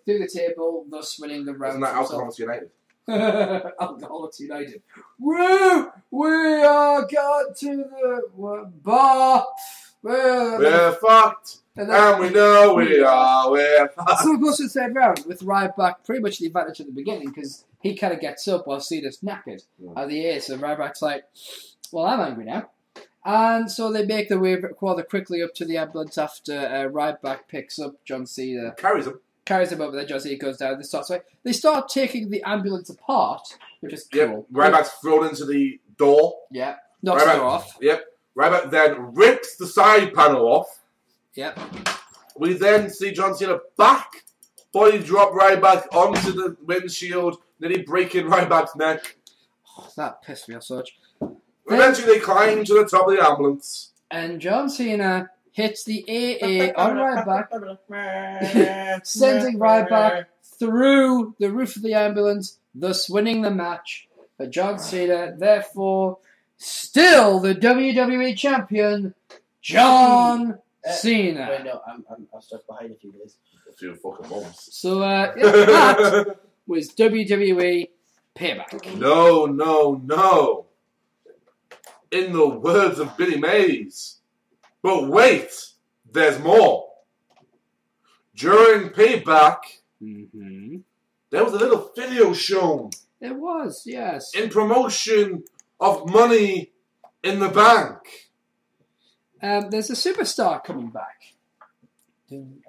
through the table, thus winning the round. Isn't that Alcoholics United? Alcoholics United. Woo! We are got to the bar. We're fucked. And we know we're fucked. So it goes to the third round with Ryback pretty much the advantage at the beginning because he kind of gets up while Cena's knackered at the air. So Ryback's like, well, I'm angry now. And so they make their way rather quickly up to the ambulance after Ryback picks up John Cena. Carries him over there. John Cena goes down. They start taking the ambulance apart, which is cool. Ryback's thrown into the door. Yeah. Knocks the door off. Yep. Ryback then rips the side panel off. Yep. We then see John Cena back body drop Ryback onto the windshield, nearly breaking Ryback's neck. Oh, that pissed me off so much. Eventually they climb to the top of the ambulance. And John Cena hits the AA on Ryback, sending Ryback through the roof of the ambulance, thus winning the match. But John Cena, therefore, still the WWE Champion, John Cena. Wait, no, I'm stuck behind a few days. A few fucking months. So, that was WWE Payback. No. In the words of Billy Mays. But wait, there's more. During Payback, there was a little video shown. It was, yes. In promotion of Money in the Bank. There's a superstar coming back.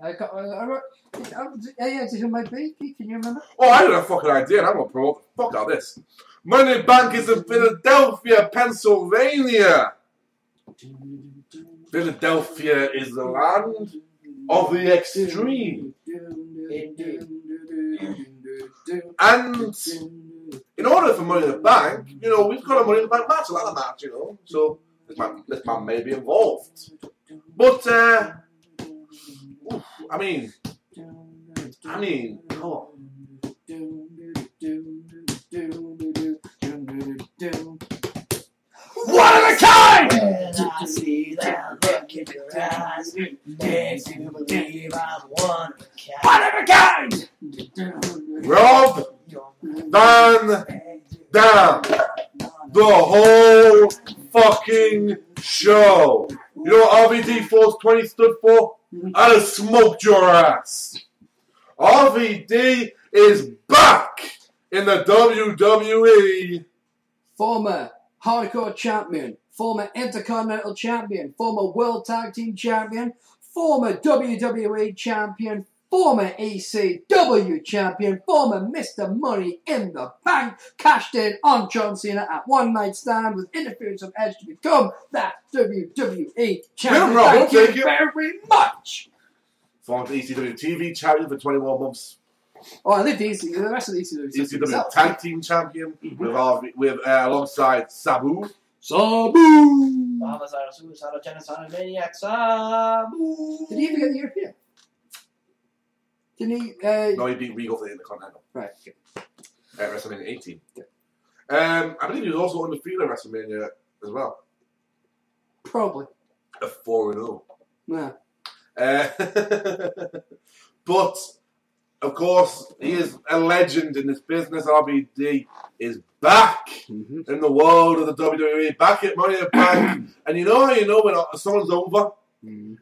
I who might be? Can you remember? Oh, I don't have a fucking idea. I'm going to promote the fuck out of this. Money in the Bank is in Philadelphia, Pennsylvania. Philadelphia is the land of the extreme. And in order for Money in the Bank, we've got a Money in the Bank match, a ladder match, So this man may be involved. But, I mean, oh. One of a kind! When I see that look in your eyes, makes you believe I'm one of a kind. One of a kind! Rob Van Dam, the whole fucking show. You know what RVD 420 stood for? I'd have smoked your ass. RVD is back in the WWE. Former Hardcore Champion, former Intercontinental Champion, former World Tag Team Champion, former WWE Champion, former ECW Champion, former Mr. Money in the Bank, cashed in on John Cena at One Night Stand with interference of Edge to become that WWE Champion. Thank you very much. Former ECW TV Champion for 21 months. Oh, I lived easy. The rest of the ECW. ECW Tag Team Champion with alongside Sabu. Sabu! Maniac Sabu! Did he even get the European? Didn't he? No, he beat Regal for the Intercontinental. Right, okay. At WrestleMania 18. Yeah. I believe he was also undefeated at WrestleMania as well. Probably. A 4-0. Yeah. But, of course, he is a legend in this business. RVD is back in the world of the WWE, back at Money in the Bank. And you know how you know when someone's over?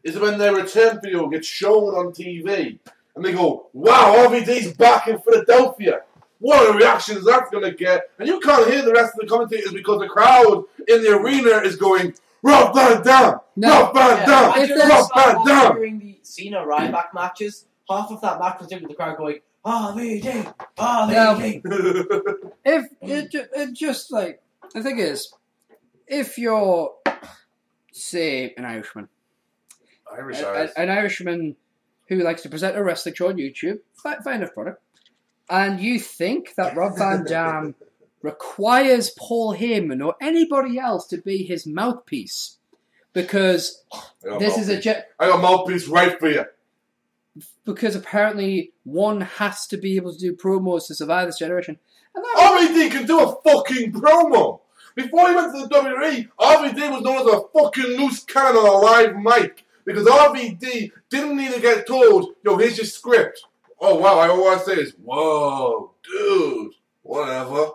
Is when their return video gets shown on TV. And they go, wow, RVD's back in Philadelphia. What a reaction that's going to get. And you can't hear the rest of the commentators because the crowd in the arena is going, Rob Van Dam! Rob Van Dam! Rob Van Dam! During the Cena Ryback matches, half of that match was with the crowd going, RVD! RVD! If it just like, the thing is, if you're, say, an Irishman, an Irishman who likes to present a wrestling show on YouTube, fine enough product, and you think that Rob Van Dam requires Paul Heyman or anybody else to be his mouthpiece, because this is I got a mouthpiece right for you. Because apparently one has to be able to do promos to survive this generation. And RVD can do a fucking promo. Before he went to the WWE, RVD was known as a fucking loose cannon on a live mic. Because RVD didn't need to get told, yo, here's your script. Oh, wow, all I say is, whoa, dude, whatever.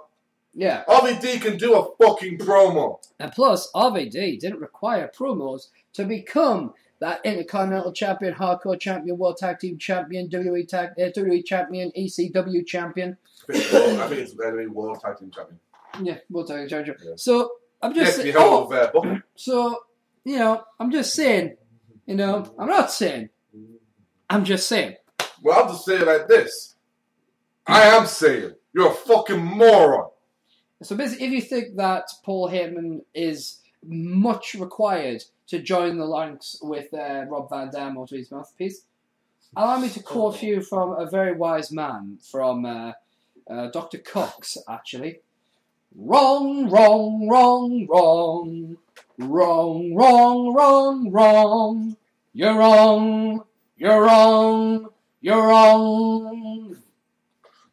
Yeah. RVD can do a fucking promo. And plus, RVD didn't require promos to become that Intercontinental Champion, Hardcore Champion, World Tag Team Champion, WWE Champion, ECW Champion. I think it's World Tag Team Champion. Yeah, World Tag Team Champion. Yeah. So, I'm just saying... So, you know, I'm just saying... You know, I'm not saying. I'm just saying. Well, I'll just say it like this. I am saying. You're a fucking moron. So basically, if you think that Paul Heyman is much required to join the ranks with Rob Van Dam or to his mouthpiece, allow me to quote you from a very wise man, from Dr. Cox, actually. Wrong, wrong, wrong, wrong. Wrong, wrong, wrong, wrong. You're wrong. You're wrong. You're wrong.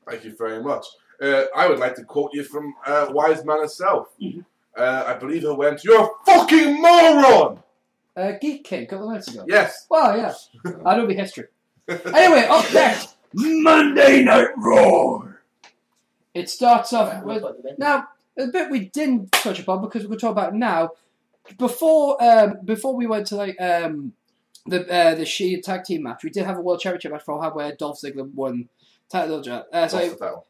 Thank you very much. I would like to quote you from Wise Man herself. I believe her went, "You're a fucking moron!" Geek King, a couple of minutes ago. Yes. Well, yeah. I know the history. Anyway, up next, Monday Night Raw. It starts off with... Now, a bit we didn't touch upon because we're going to talk about it now. Before we went to like the Shield tag team match, we did have a World Championship match for where Dolph Ziggler won title.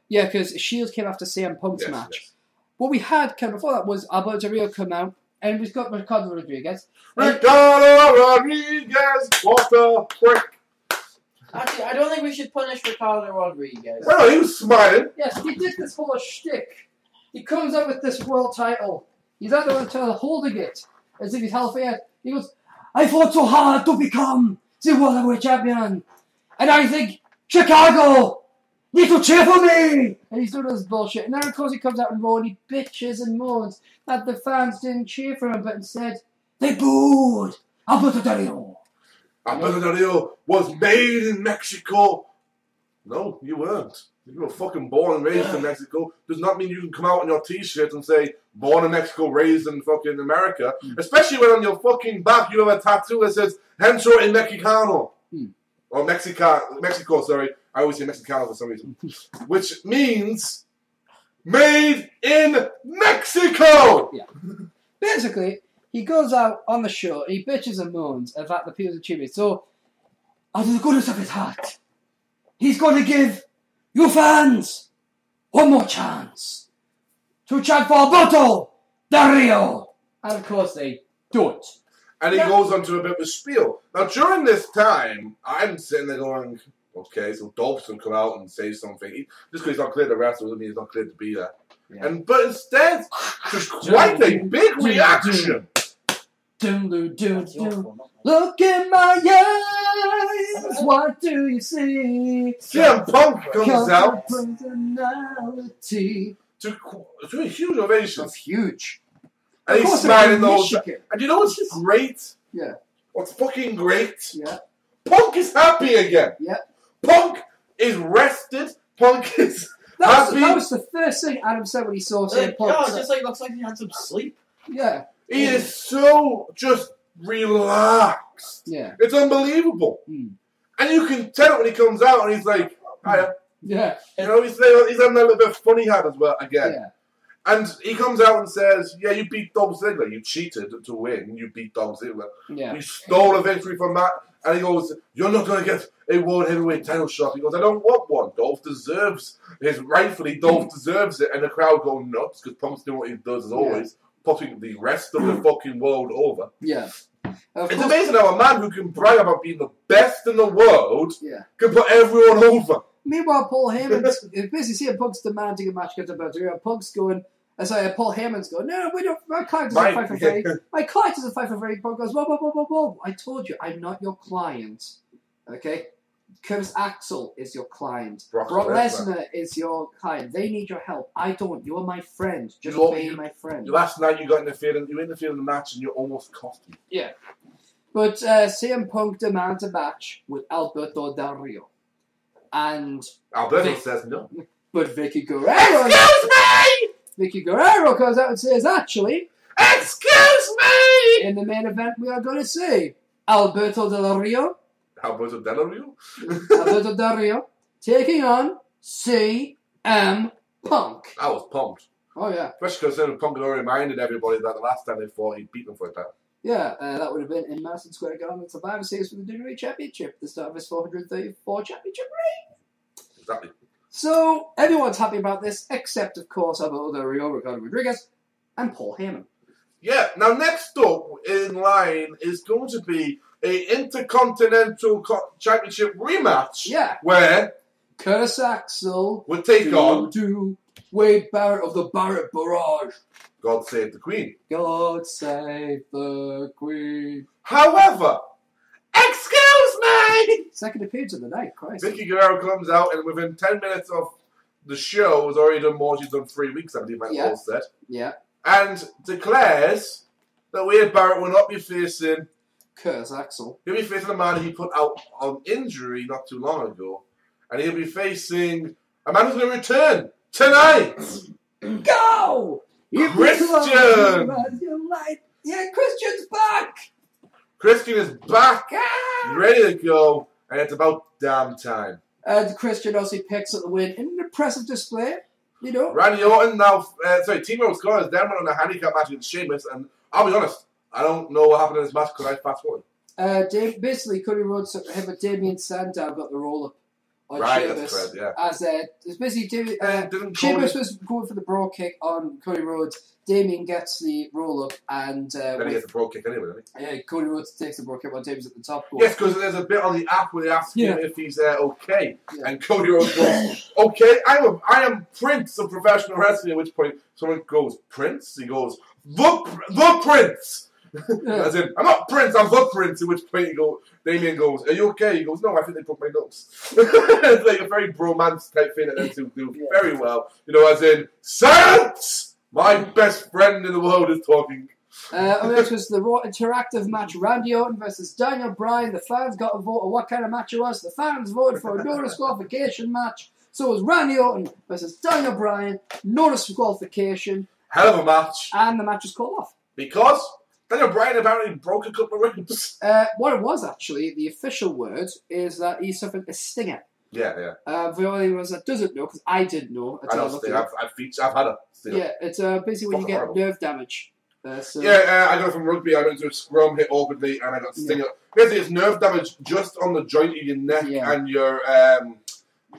Yeah, because Shield came after CM Punk's match. Yes. What we had kind of before that was Alberto Del Rio come out, and we've got Ricardo Rodriguez. Ricardo Rodriguez, what the frick? Actually, I don't think we should punish Ricardo Rodriguez. Well, he was smiling. Yes, he did this whole shtick. He comes up with this world title. He's out there holding it as if he's healthy. He goes, I fought so hard to become the World Heavyweight Champion. And I think Chicago need to cheer for me. And he's doing this bullshit. And then, of course, he comes out and Raw and he bitches and moans that the fans didn't cheer for him, but instead they booed Alberto Del Rio. Alberto Del Rio was made in Mexico. No, you weren't. You were fucking born and raised in Mexico. Does not mean you can come out on your t-shirt and say, born in Mexico, raised in fucking America. Especially when on your fucking back you have a tattoo that says, Hencho en Mexicano. Or Mexico, sorry. I always say Mexicano for some reason. Which means made in Mexico. Yeah. Basically, he goes out on the show, he bitches and moans about the people's achievement. So, out of the goodness of his heart, he's going to give you fans one more chance to chant for Alberto Del Rio. And of course, they don't. And he goes on to a bit of a spiel. Now, during this time, I'm sitting there going, okay, so Dolph's going to come out and say something. Just because he's not cleared to wrestle doesn't mean he's not cleared to be there. Yeah. But instead, there's quite a big reaction. Look in my eyes, what do you see? CM Punk comes out personality. to a huge ovation. That's huge. And Of he's course, smiling the whole Michigan. time. And you know what's great? Yeah. What's fucking great? Yeah. Punk is happy again. Yeah. Punk is rested. Punk is That happy. was the first thing Adam said when he saw CM Yeah, Punk. it's just like looks like he had some sleep. Yeah. He is so just relaxed. Yeah. It's unbelievable. Mm. And you can tell it when he comes out and he's like, hiya. Yeah. You know, he's having a little bit of funny hat as well again. Yeah. And he comes out and says, yeah, you beat Dolph Ziggler. You cheated to win. You beat Dolph Ziggler. Yeah. You stole a victory from Matt. And he goes, you're not going to get a World Heavyweight title shot. He goes, I don't want one. Dolph deserves it. Rightfully, Dolph deserves it. And the crowd go nuts because Punk's doing what he does as always, putting the rest of the fucking world over. Yeah. Of It's course- amazing how a man who can brag about being the best in the world Yeah. can put everyone over. Meanwhile, Paul Heyman's basically CM Punk's demanding a match against Alberto Del Rio. Punk's going, Paul Heyman's going, no, we don't. My client doesn't fight for free. My client doesn't fight for free. Punk goes, whoa. I told you, I'm not your client. Okay? Curtis Axel is your client. Brock Lesnar is your client. They need your help. I don't. You're my friend. Just be my friend. Last night you interfered in the match and you almost cost me. Yeah. But CM Punk demands a match with Alberto Del Rio. And Alberto says no. but Vicky Guerrero Excuse me! Vicky Guerrero comes out and says, actually, Excuse me! in the main event we are going to see Alberto Del Rio Alberto Del Rio? Alberto Del Rio taking on CM Punk. I was pumped. Oh yeah. Especially because Punk had already reminded everybody that the last time they fought, he beat them for a title. Yeah, that would have been in Madison Square Garden at Survivor Series for the WWE Championship, the start of his 434 championship reign. Exactly. So, everyone's happy about this, except, of course, Alberto Del Rio, Ricardo Rodriguez, and Paul Heyman. Yeah, now next up in line is going to be a Intercontinental Championship rematch. Yeah. Where Curtis Axel we'll take on Wade Barrett of the Barrett Barrage. God Save the Queen. God save the Queen. However, excuse me! Second appearance of the night, Christ. Vicky Guerrero comes out and within 10 minutes of the show has already done more. She's done 3 weeks, I believe, Yeah. all said. Yeah. And declares that Wade Barrett will not be facing. Curtis Axel. He'll be facing a man he put out on injury not too long ago. And he'll be facing a man who's going to return tonight. Go! Christian! Yeah, Christian's back! Christian is back, Ah! ready to go, and it's about damn time. And Christian also picks up the win in an impressive display. You know? Randy Orton now, Team World Score is down on a handicap match against Sheamus, and I'll be honest, I don't know what happened in this match because I fast forward. Basically, Cody Rhodes, him and Damien Sandow got the roll up on Right, Sheamus. that's correct, yeah. As it's basically Didn't Sheamus Cody- was going for the bro kick on Cody Rhodes. Damien gets the roll up, and Then he gets the pro kick anyway, doesn't he? Cody Rhodes takes the bro kick while Damien's at the top. Yes, because there's a bit on the app where they ask him if he's okay. Yeah. And Cody Rhodes goes, okay, I am Prince of professional wrestling, at which point someone goes, Prince? He goes, the Prince! As in, I'm not Prince, I'm the Prince, at which point Damien goes, are you okay? He goes, no, I think they broke my nose. It's like a very bromance type thing that they do very well. You know, as in, silence! My best friend in the world is talking. This was the Raw Interactive match, Randy Orton versus Daniel Bryan. The fans got a vote on what kind of match it was. The fans voted for a no disqualification match. So it was Randy Orton versus Daniel Bryan, no disqualification. Hell of a match. And the match was called off. Because Daniel Bryan apparently broke a couple of ribs. What it was actually, the official word, is that he suffered a stinger. Yeah. For the only ones that doesn't know, because I didn't know. I know Stinger. I've had a Stinger. Yeah, it's basically when you get nerve damage. So. Yeah, I got it from rugby. I went to a scrum, hit awkwardly, and I got Stinger. Basically, it's nerve damage just on the joint of your neck and your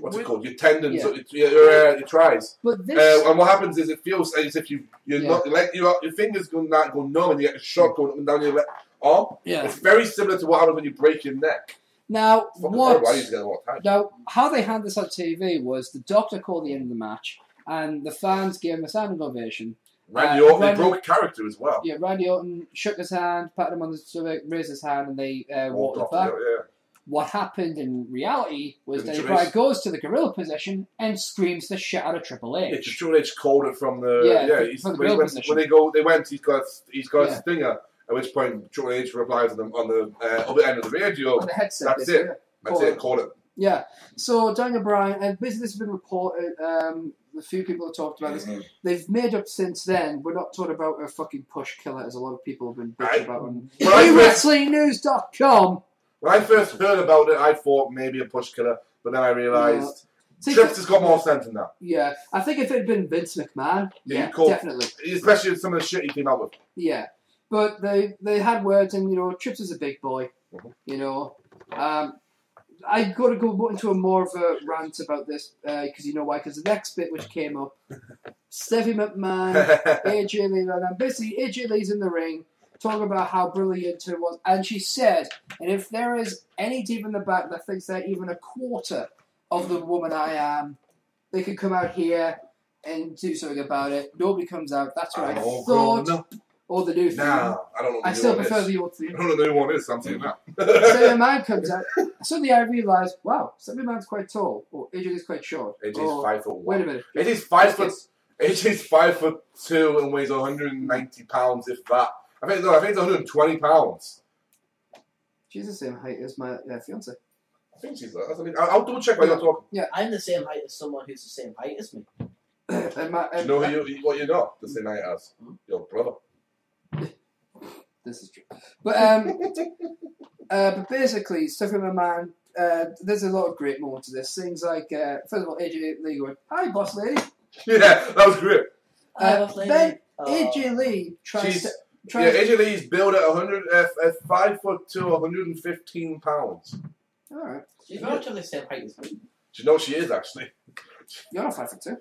what's it called? Your tendons, your tries. But this, and what happens is it feels as if you're not like your fingers go numb, and you get a shock going up and down your arm. Yeah, it's very similar to what happens when you break your neck. Now, how they had this on TV was the doctor called the end of the match, and the fans gave him a standing ovation. Randy Orton broke character as well. Yeah, Randy Orton shook his hand, patted him on the stomach, raised his hand, and they walked back. What happened in reality was Daniel Bryan goes to the gorilla position and screams the shit out of Triple H. Yeah, Triple H called it from the from the gorilla position. When they went, he's got a stinger. At which point Triple H replies to them on the other end of the radio. On the headset. That's it. That's it. Call it. Yeah. So Daniel Bryan, and basically this has been reported. A few people have talked about this. They've made up since then. We're not talking about a fucking push killer, as a lot of people have been bitching about on WrestlingNews.com. When I first heard about it, I thought maybe a push killer, but then I realised Trips has got more sense than that. Yeah, I think if it had been Vince McMahon, definitely. Especially some of the shit he came out with. Yeah, but they had words, and Trips is a big boy. I got to go into a more of a rant about this because you know why? Because the next bit which came up, Stephanie McMahon, AJ Lee, and basically AJ Lee's in the ring talking about how brilliant it was, and she said, and if there is any deep in the back that thinks they're even a quarter of the woman I am, they can come out here and do something about it. Nobody comes out. That's what I thought. Or the new thing. Nah, I don't know. I still prefer the old thing. I don't know the new one is. I'm saying that. Stephanie McMahon comes out. Suddenly I realised, wow, Stephanie McMahon's quite tall. Or AJ is quite short. AJ's 5'1". Wait a minute. AJ's 5'2" and weighs 190 pounds, if that. I think it's 120 pounds. She's the same height as my fiance. I think she's that. I'll double check while you're talking. Yeah, I'm the same height as someone who's the same height as me. Do you know what you're not the same height as? Your brother. This is true. But basically, Stephanie McMahon, there's a lot of great moments to this. Things like, first of all, AJ Lee going, "Hi, boss lady." Yeah, that was great. Then AJ Lee tries to. AJ Lee's billed at 5'2", 115 pounds. All right. She's relatively the same height as me. Do you know what she is actually? You're not 5'2".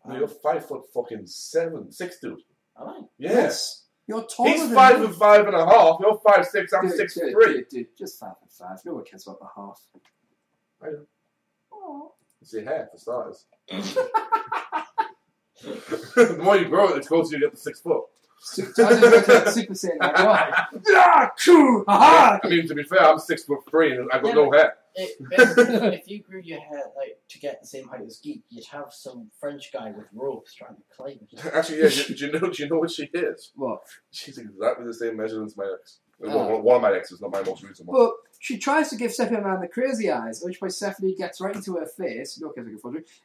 No, you're 5'6", dude. Am I? Yes. You're taller He's than 5'5.5". You're 5'6". I'm 6'3". Dude, just 5'5". No one cares about the half. I know. Oh. It's your hair, for starters. The more you grow it, the closer you get to 6 foot. I just look like Super Saiyan. I mean, to be fair, I'm 6'3" and I've got no hair. If you grew your hair to get the same height as Geek, you'd have some French guy with ropes trying to climb it. Actually, yeah. Do you know what she is? What? She's exactly the same measurement as my ex. One of my exes, not my most recent one. Well, she tries to give Stephanie McMahon the crazy eyes, which by Stephanie gets right into her face. No kidding,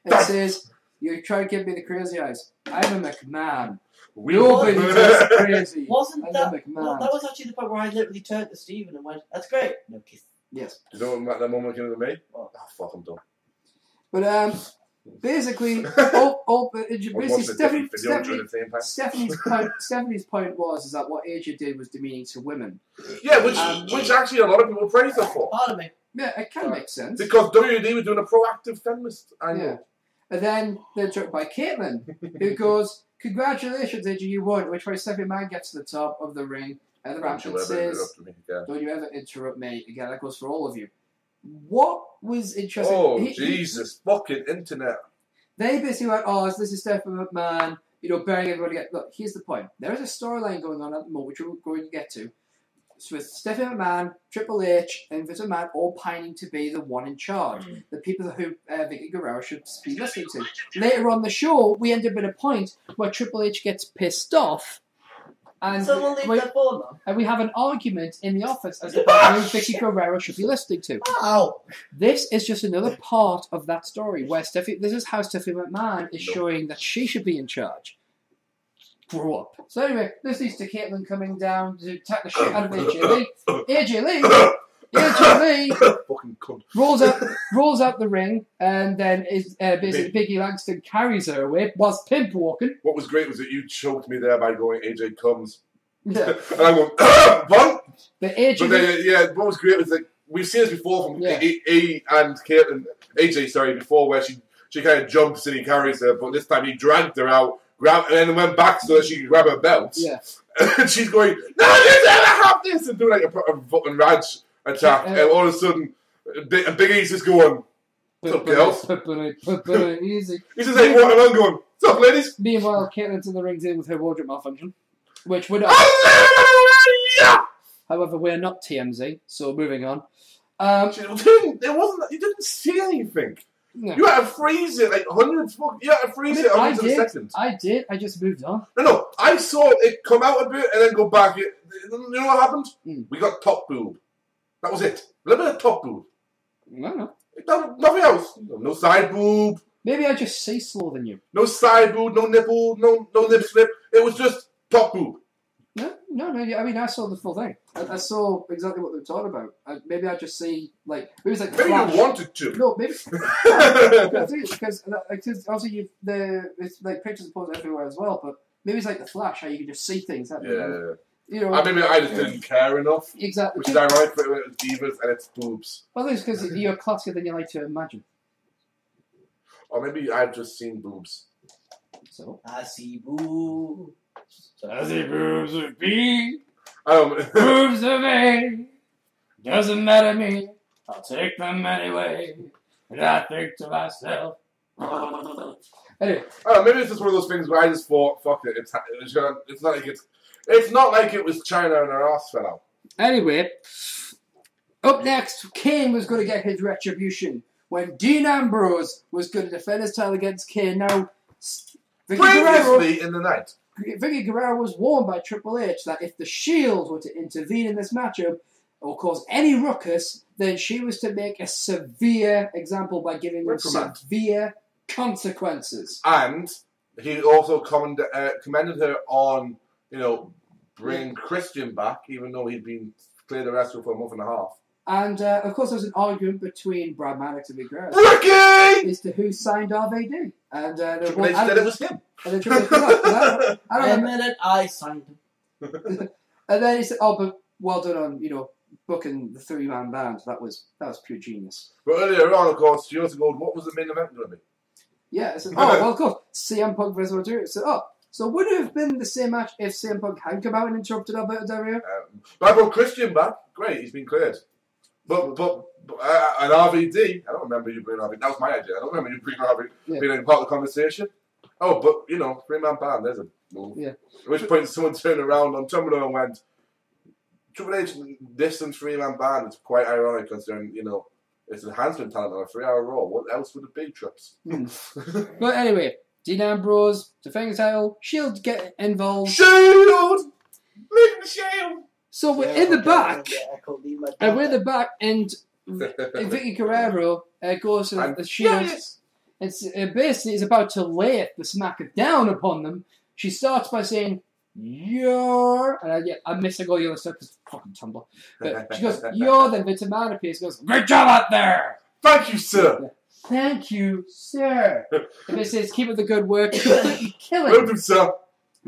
and says, "You try to give me the crazy eyes. I'm a McMahon." Nobody does crazy. Wasn't that? Well, that was actually the point where I literally turned to Stephen and went, "That's great." No kiss. Yes. Do you know what that moment came to me? Oh, fuck, I'm done. But basically, Stephanie's point was that what AJ did was demeaning to women. Yeah, which actually a lot of people praise her for. Pardon me. Yeah, it can make sense. Because WWE were doing a proactive feminist angle. Yeah. And then they're interrupted by Caitlin, who goes, "Congratulations, AJ, you won." Which way Stephanie McMahon gets to the top of the ring and the ramp and says, "Don't you ever interrupt me again." That goes for all of you. What was interesting? Oh, Jesus, fucking internet. They basically went, "Oh, this is Stephanie McMahon, bearing everybody." Look, here's the point. There is a storyline going on at the moment, which we're going to get to. It's with Stephanie McMahon, Triple H, and Vince McMahon all pining to be the one in charge. The people who Vicky Guerrero should be listening to. Later on the show, we end up at a point where Triple H gets pissed off. And we have an argument in the office as to who Vicky Guerrero should be listening to. Wow. This is just another part of that story where this is how Stephanie McMahon is showing that she should be in charge. Grow up. So anyway, this leads to Caitlin coming down to attack the shit out of AJ Lee. AJ Lee AJ Fucking cunt. rolls out the ring, and then basically Biggie Langston carries her away whilst pimp walking. What was great was that you choked me there by going, AJ comes. Yeah. And I went, what? But AJ, But then, what was great was like, we've seen this before from AJ, before where she kind of jumps and he carries her, but this time he dragged her out, grabbed, and then went back so that she could grab her belt. Yeah. And she's going, no, you never have this, and doing like a fucking rage attack. And all of a sudden, Big E's just going, what's up, girls? Easy. He's just like walking around going, what's up, ladies? Meanwhile, Caitlin's in the ring dealing with her wardrobe malfunction, which would. However, we're not TMZ, so moving on. You didn't see anything. No. You had to freeze it like hundreds. You had to freeze it hundreds of seconds. I did. I just moved on. No. I saw it come out a bit and then go back. You know what happened? We got top boob. That was it. A little bit of top boob. No. Nothing else. No side boob. Maybe I just see slower than you. No side boob. No nipple. No lip slip. It was just top boob. No. I mean, I saw the full thing. I saw exactly what they were talking about. Maybe I just see maybe it's like maybe flash. you wanted to. No, maybe because obviously it's like pictures are posted everywhere as well. But maybe it's like the Flash, how you can just see things. Yeah. You know, Maybe I just didn't care enough. Exactly. Which is ironic, but it's divas and it's boobs. Well, it's because you're classier than you like to imagine. Or maybe I've just seen boobs. So I see boobs. I see boobs with me. Boobs of me. Doesn't matter to me. I'll take them anyway. And I think to myself. Anyway. Maybe it's just one of those things where I just thought, fuck it. It's not like it was China and her ass fell out. Anyway, up next, Kane was going to get his retribution when Dean Ambrose was going to defend his title against Kane. Now, Previously in the night, Vicky Guerrero was warned by Triple H that if the Shield were to intervene in this matchup or cause any ruckus, then she was to make a severe example by giving them severe consequences. And he also commended her on, bringing Christian back, even though he'd been cleared the wrestler for a month and a half. And, of course, there was an argument between Brad Maddox and Vicky Guerrero. Ricky! As to who signed RVD. And they said it was him. And then Triple H said, I admit it, I signed him. And then he said, but well done on, booking the three-man band. That was pure genius. But earlier on, of course, she also goes, what was the main event going to be? Yeah, I said, well, of course, CM Punk versus Roderick. I said, so would it have been the same match if CM Punk hadn't come out and interrupted Alberto Del Rio? But I brought Christian back. Great, he's been cleared. But an RVD, I don't remember you bringing RVD. That was my idea. I don't remember you bringing RVD being part of the conversation. Oh, but, three-man band, there's a move. Yeah. At which point someone turned around on Tumblr and went, Triple H distance three-man band is quite ironic considering, it's enhancement talent on a 3-hour Raw. What else would it be, Trips? But anyway, Dean Ambrose, defending the title, Shield get involved. Shield! Leave the Shield! So we're in the back, and Vicky Guerrero goes to the Shield. It's basically is about to lay the smacker down upon them. She starts by saying, "You're," and I'm missing all the other stuff because fucking Tumblr. But she goes, "You're." Then Vince McMahon appears, goes, "Great job out there." Thank you, sir. Thank you, sir. And it says, "Keep up the good work." Killing. Well done, sir.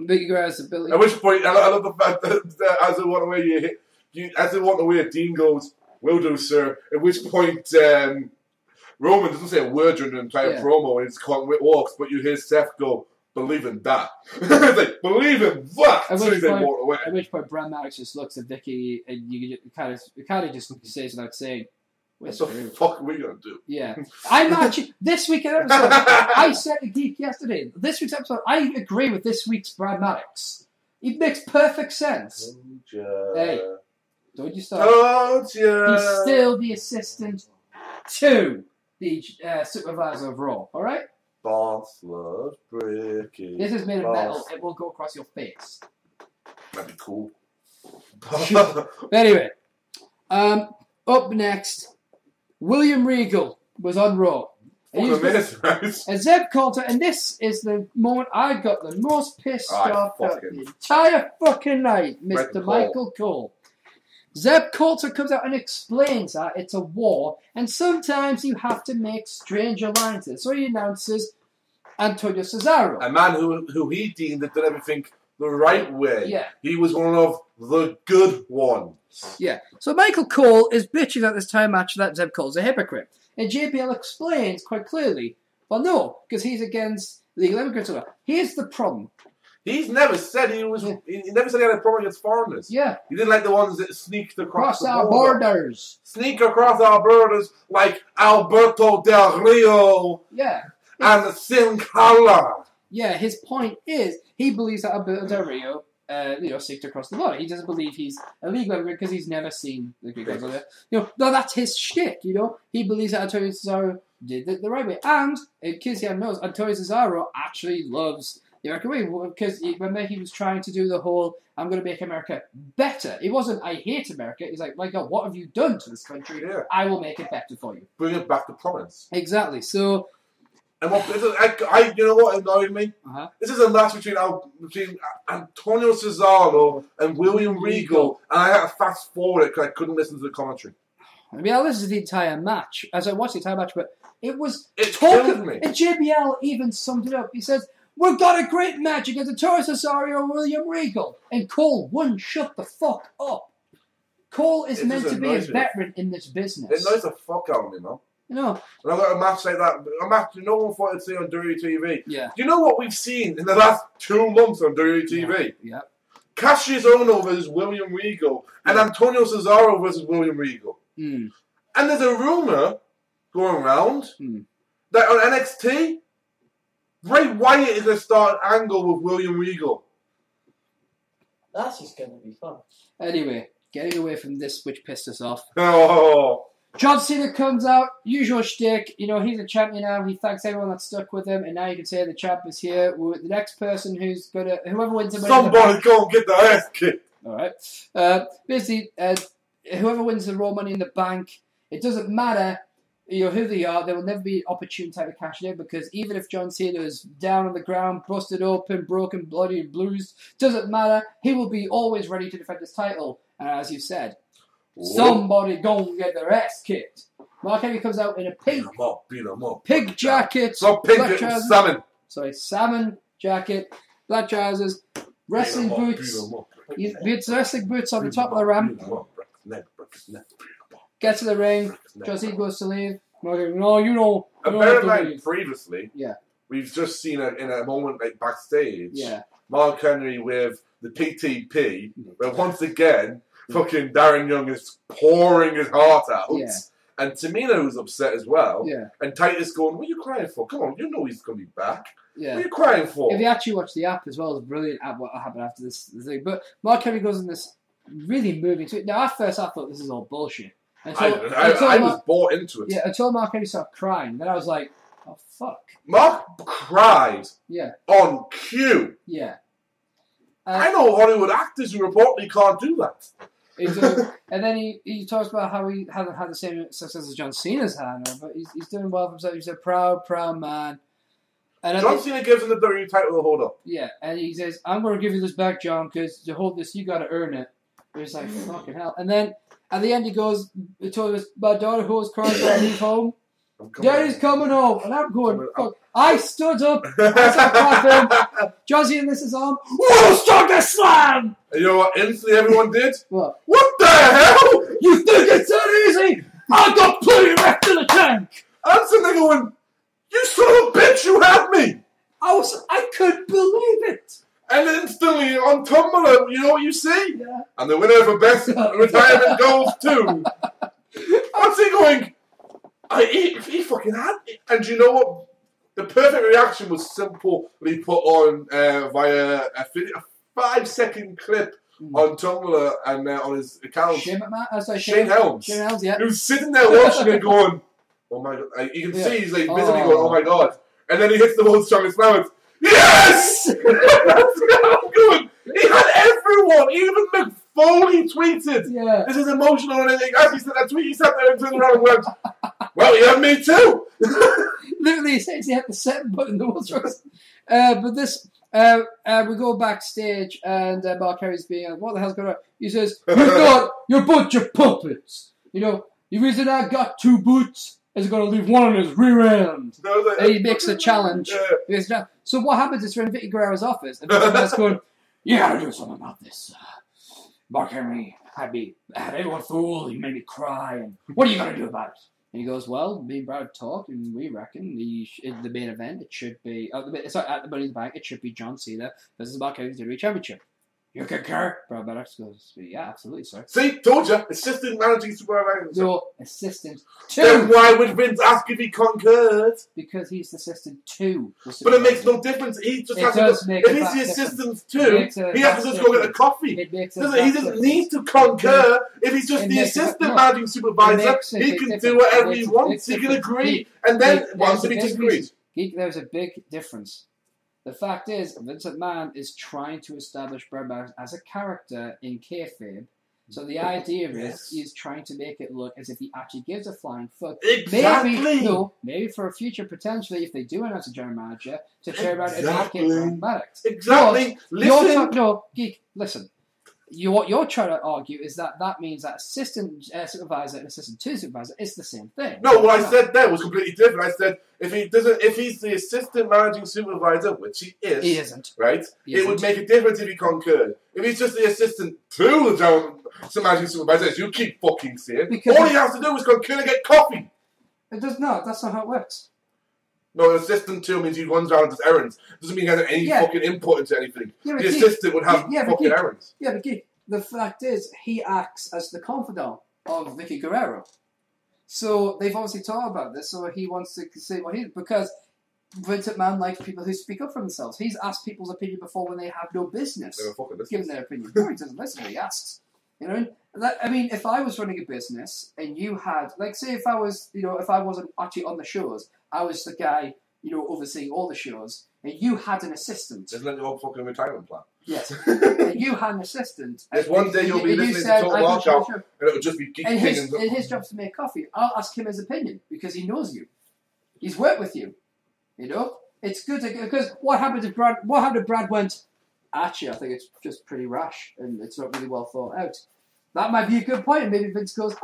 Big Guerrero's ability. At which point, I love the fact that as they walk away, as they walk away, Dean goes, "Will do, sir." At which point, Roman doesn't say a word during the entire promo, and it's walks, but you hear Seth go, "Believe in that." It's like, believe in that. As soon as they walk away. At which point, Brad Maddox just looks at Vicky, and you kind of just says without saying, "What the fuck are we gonna do?" Yeah, I'm actually this week's episode. I said to Geek yesterday. This week's episode, I agree with this week's Brad Maddox. It makes perfect sense. Hey, don't you start. He's still the assistant to the supervisor of Raw. All right. Boss loves breaking. This is made of metal. It will go across your face. That'd be cool. Anyway, up next, William Regal was on Raw. And Zeb Coulter, and this is the moment I got the most pissed off of the entire fucking night, Mr. Michael Cole. Zeb Coulter comes out and explains that it's a war, and sometimes you have to make strange alliances. So he announces Antonio Cesaro. A man who he deemed had done everything the right way. Yeah. He was one of the good ones. Yeah. So Michael Cole is bitching at this time match that Zeb Cole's a hypocrite. And JBL explains quite clearly, well, no, because he's against legal immigrants. Here's the problem. He's never said he was. He never said he had a problem against foreigners. Yeah. He didn't like the ones that sneaked across the our border. borders. Sneak across our borders like Alberto Del Rio. Yeah. And Sin Cara. Yeah, his point is he believes that Alberto Del Rio, sneaked across the border. He doesn't believe he's a legal immigrant because he's never seen the Greek consulate. No, that's his shtick. He believes that Antonio Cesaro did it the right way. And in case you knows, Antonio Cesaro actually loves the American way because remember he was trying to do the whole "I'm going to make America better." It wasn't "I hate America." He's like, "My God, what have you done to this country? Yeah. I will make it better for you." Bring it back to province. Exactly. So. And you know what annoyed me? Uh-huh. This is a match between Antonio Cesaro and William Regal, and I had to fast forward it because I couldn't listen to the commentary. I mean, I listened to the entire match as I watched the entire match, but it killed me. And JBL even summed it up. He says, "We've got a great match against Antonio Cesaro and William Regal," and Cole wouldn't shut the fuck up. Cole is meant to be a veteran in this business. It annoys the fuck out of me, man. No. And I've got a match like that. A match no one thought I'd see on WWE. Yeah. Do you know what we've seen in the last 2 months on WWE? Yeah. Cassius Ohno versus William Regal and Antonio Cesaro versus William Regal. Mm. And there's a rumor going around that on NXT, Bray Wyatt is going to start an angle with William Regal. That's just going to be fun. Anyway, getting away from this, which pissed us off. Oh. John Cena comes out, usual shtick. He's a champion now. He thanks everyone that stuck with him, and now you can say the champ is here. The next person whoever wins the Somebody go and get the ass kicked. All right. Basically, whoever wins the Raw Money in the Bank, it doesn't matter, who they are. There will never be an opportune time to cash it in because even if John Cena is down on the ground, busted open, broken, bloody, and bruised, doesn't matter. He will be always ready to defend his title. And as you said. Somebody go and get their ass kicked. Mark Henry comes out in a pink beat 'em up, pig jacket. So pink and salmon. Sorry, salmon jacket, black trousers, wrestling boots. It's wrestling boots on the top of the ramp. Get to the ring. John Cena goes to leave. Mark Henry, no, you don't. And bear in mind, previously, yeah, we've just seen it in a moment like backstage. Yeah, Mark Henry with the PTP, where once again. Fucking Darren Young is pouring his heart out. Yeah. And Tamina's upset as well. Yeah. And Titus going, what are you crying for? Come on, you know he's going to be back. Yeah. What are you crying for? If you actually watch the app as well, it's brilliant at what happened after this thing. But Mark Henry goes in this really moving to it. Now, at first I thought this is all bullshit. I was bought into it. Yeah, until Mark Henry started crying. Then I was like, oh, fuck. Mark cried on cue. Yeah. I know Hollywood actors who reportedly can't do that. And then he talks about how he hasn't had the same success as John Cena's had, but he's doing well for himself. He's a proud man. And John Cena gives him the WWE title to hold up. Yeah, and he says, "I'm going to give you this back, John, because to hold this, you got to earn it." And he's like, "Fucking hell!" And then at the end, he goes, "He told us my daughter who was crying when I leave home. Daddy's coming home," and I'm going, "Fuck!" I stood up, I started clapping. John Cena lifts his arm. Whoa, start the slam! And you know what? Instantly, everyone did. What? What the hell? You think it's that easy? I got plenty left in the tank. I'm sitting there going, "You son of a bitch! You had me!" I couldn't believe it. And instantly on Tumblr, you know what you see? Yeah. And the winner for best retirement goes to. I'm sitting going, he fucking had me. And you know what? The perfect reaction was simply put on via a 5-second clip on Tumblr and on his account. Shane Helms. Shane Helms, yeah. He was sitting there watching it going, "Oh my God." You can see he's like visibly going, "Oh my God." And then he hits the world's strongest flowers. Yes! That's what I'm going. He had everyone. Even McFoley tweeted. Yeah. This is emotional. And as he said that tweet, he sat there and turned around and went, "Well, he had me too." Literally, he says he had the set button. The world's strongest. But this, we go backstage and Mark Henry's being, "What the hell's going on?" He says, "We've got you're a bunch of puppets. You know, the reason I got 2 boots is going to leave one on his rear end. And he makes a challenge. Yeah. So what happens is we're in Vicky Guerrero's office, and Vince McMahon's going, you gotta do something about this. Mark Henry had everyone fooled, he made me cry, and what are you gonna do about it? And he goes, well, me and Brad have talked, and we reckon in the main event, it should be, at the Money in the Bank, it should be John Cena versus Mark Henry WWE Championship. You concur? Brad Maddox goes, yeah, absolutely, sir. See, told you, assistant managing supervisor. No, assistant 2. Then why would Vince ask if he concurred? Because he's assistant 2. But it makes no difference. He just has to go, if he's the assistant 2, he has to just go get a coffee. He doesn't need to concur. If he's just the assistant managing supervisor, he can do whatever he wants. He can agree. And then, once he disagrees. There's a big difference. The fact is, Vince McMahon is trying to establish Bret Hart as a character in kayfabe. So the idea is he's trying to make it look as if he actually gives a flying fuck. Exactly. Maybe for a future, potentially, if they do announce a general manager, to care about it and advocate Bret Maddox. Exactly. Geek, listen. What you're trying to argue is that means that assistant supervisor and assistant 2 supervisor is the same thing. No, what I said there was completely different. I said if he's the assistant managing supervisor, which he isn't, right? It would make a difference if he concurred. If he's just the assistant to the general managing supervisor, as you keep fucking saying, all he has to do is concur and get coffee. It does not. That's not how it works. No, an assistant 2 means he runs around and does errands. Doesn't mean he has any fucking input into anything. The assistant would have fucking errands. Yeah, but the fact is, he acts as the confidant of Vicky Guerrero. So they've obviously talked about this, so he wants to say what because Vince McMahon likes people who speak up for themselves. He's asked people's opinion before when they have no business giving their opinion. No, he doesn't listen, he asks. You know, I mean, if I was running a business and you had, like, say if I wasn't actually on the shows, I was the guy, overseeing all the shows, and you had an assistant. Isn't that your fucking retirement plan? Yes. And you had an assistant. There's one day you'll be listening to Total Lockout, and it'll just be geek things. And his job's to make coffee. I'll ask him his opinion, because he knows you. He's worked with you. It's good, because what happened if Brad went, actually, I think it's just pretty rash, and it's not really well thought out. That might be a good point, and maybe Vince goes,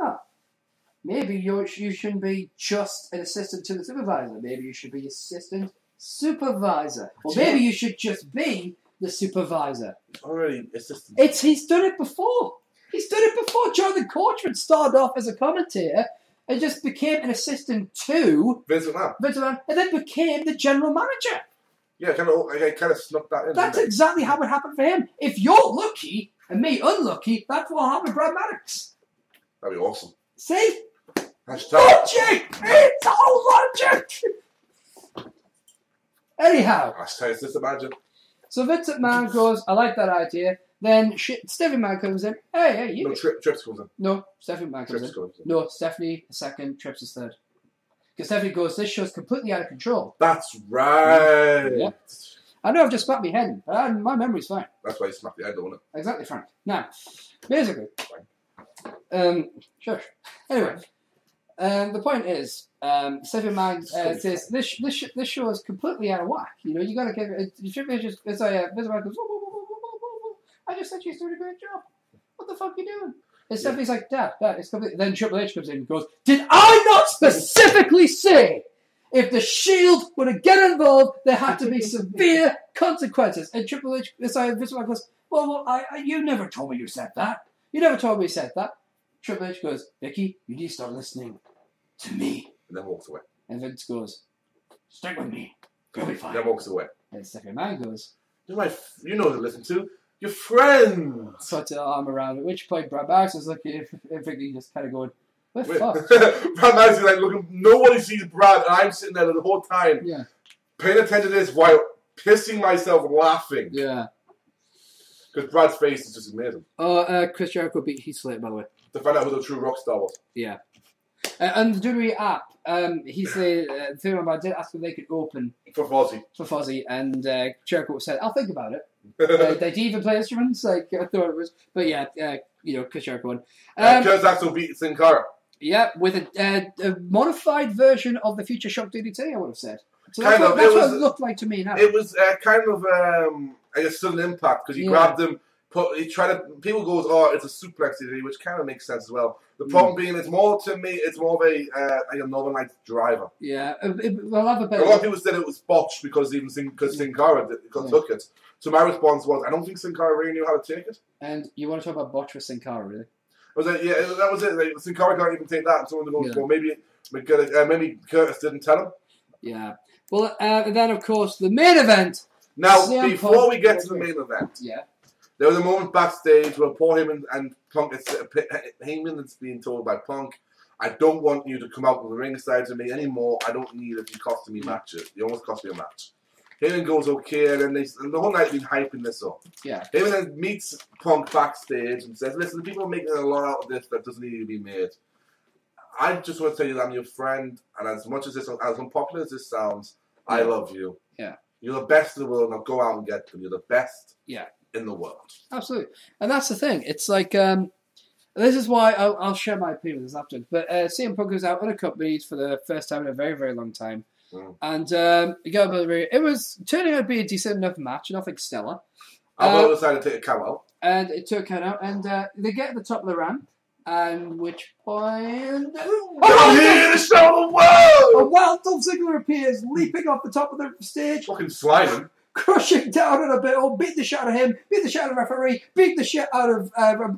maybe you shouldn't be just an assistant to the supervisor. Maybe you should be assistant supervisor. Or maybe you should just be the supervisor. Already assistant. He's done it before. Jonathan Corcoran started off as a commentator and just became an assistant to Vince McMahon, and then became the general manager. Yeah, I kind of snuck that in. That's exactly how it happened for him. If you're lucky and me unlucky, that's what happened to Brad Maddox. That'd be awesome. See? Hashtag. Logic! It's all logic! Anyhow. Hashtag assistant manager. So Vince McMahon goes, I like that idea. Then Stephanie McMahon comes in. Hey, you. No, Trips comes in. No, Stephanie McMahon comes in. No, Stephanie is second, Trips is third. Because Stephanie goes, this show's completely out of control. That's right. Yeah. I know I've just smacked my head, but my memory's fine. That's why you smacked your head, don't it? Exactly, Frank. Now, basically, sure. Anyway, the point is, Stephanie McMahon says this show is completely out of whack. You got to give it. Vince McMahon goes, whoa. I just said she's doing a great job. What the fuck are you doing? And Stephanie's like, Dad, it's completely. Then Triple H comes in and goes, did I not specifically say if the Shield were to get involved, there had to be severe consequences? And Vince McMahon goes, well, you never told me you said that. You never told me you said that. Triple H goes, Vicky, you need to start listening to me. And then walks away. And Vince goes, stick with me. You'll be fine. Then walks away. And Stephanie McMahon goes, you know who to listen to. Your friends. Puts her arm around, at which point Brad Maddox is looking, Vicky just kind of going, what the fuck? Brad Maddox is like looking, nobody sees Brad, and I'm sitting there the whole time paying attention to this while pissing myself laughing. Yeah. Because Brad's face is just amazing. Chris Jericho beat Heath Slater, by the way. To find out who the true rock star was. Yeah. And the WWE app, the thing about did ask if they could open for Fozzy, and Jericho said, "I'll think about it." They even play instruments, like I thought it was, but yeah, Chris Jericho won. Kurt Axel beat Sin Cara. Yeah, with a modified version of the Future Shock DDT, I would have said. So that's what it looked like to me now. It was kind of I guess sudden impact because he grabbed him. People goes, oh, it's a suplex DDT, which kind of makes sense as well. The problem being, it's more of a Northern Lights driver. Yeah, we'll have a bit. A lot of people said it was botched because Sin Cara took it. So my response was, I don't think Sin Cara really knew how to take it. And you want to talk about botch with Sin Cara, really? I was like, yeah, that was it. Like, Sin Cara can't even take that. And someone goes, well, maybe Curtis didn't tell him. Yeah. Well, and then of course the main event. Now, before we get to the main event, there was a moment backstage where poor Heyman and Punk, Heyman is being told by Punk, I don't want you to come out with the ringside to me anymore. I don't need it if you costing me matches. You almost cost me a match. Heyman goes okay, and then the whole night been hyping this up. Yeah. Heyman then meets Punk backstage and says, listen, people are making a lot out of this that doesn't need to be made. I just want to tell you that I'm your friend, and as much as as unpopular as this sounds, I love you. Yeah. You're the best in the world. Now go out and get them. You're the best in the world. Absolutely. And that's the thing. It's like, this is why I'll share my opinion with this after. But CM Punk goes out unaccompanied for the first time in a very, very long time. And it was turning out to be a decent enough match, nothing stellar. I decided to take a cow out. And it took a count out. And they get to the top of the ramp. And which point... Oh, here to show the world! A wild Dolph Ziggler appears, leaping off the top of the stage. Fucking sliding. Crushing down on a bit, beat the shit out of him, beat the shit out of the referee, beat the shit out of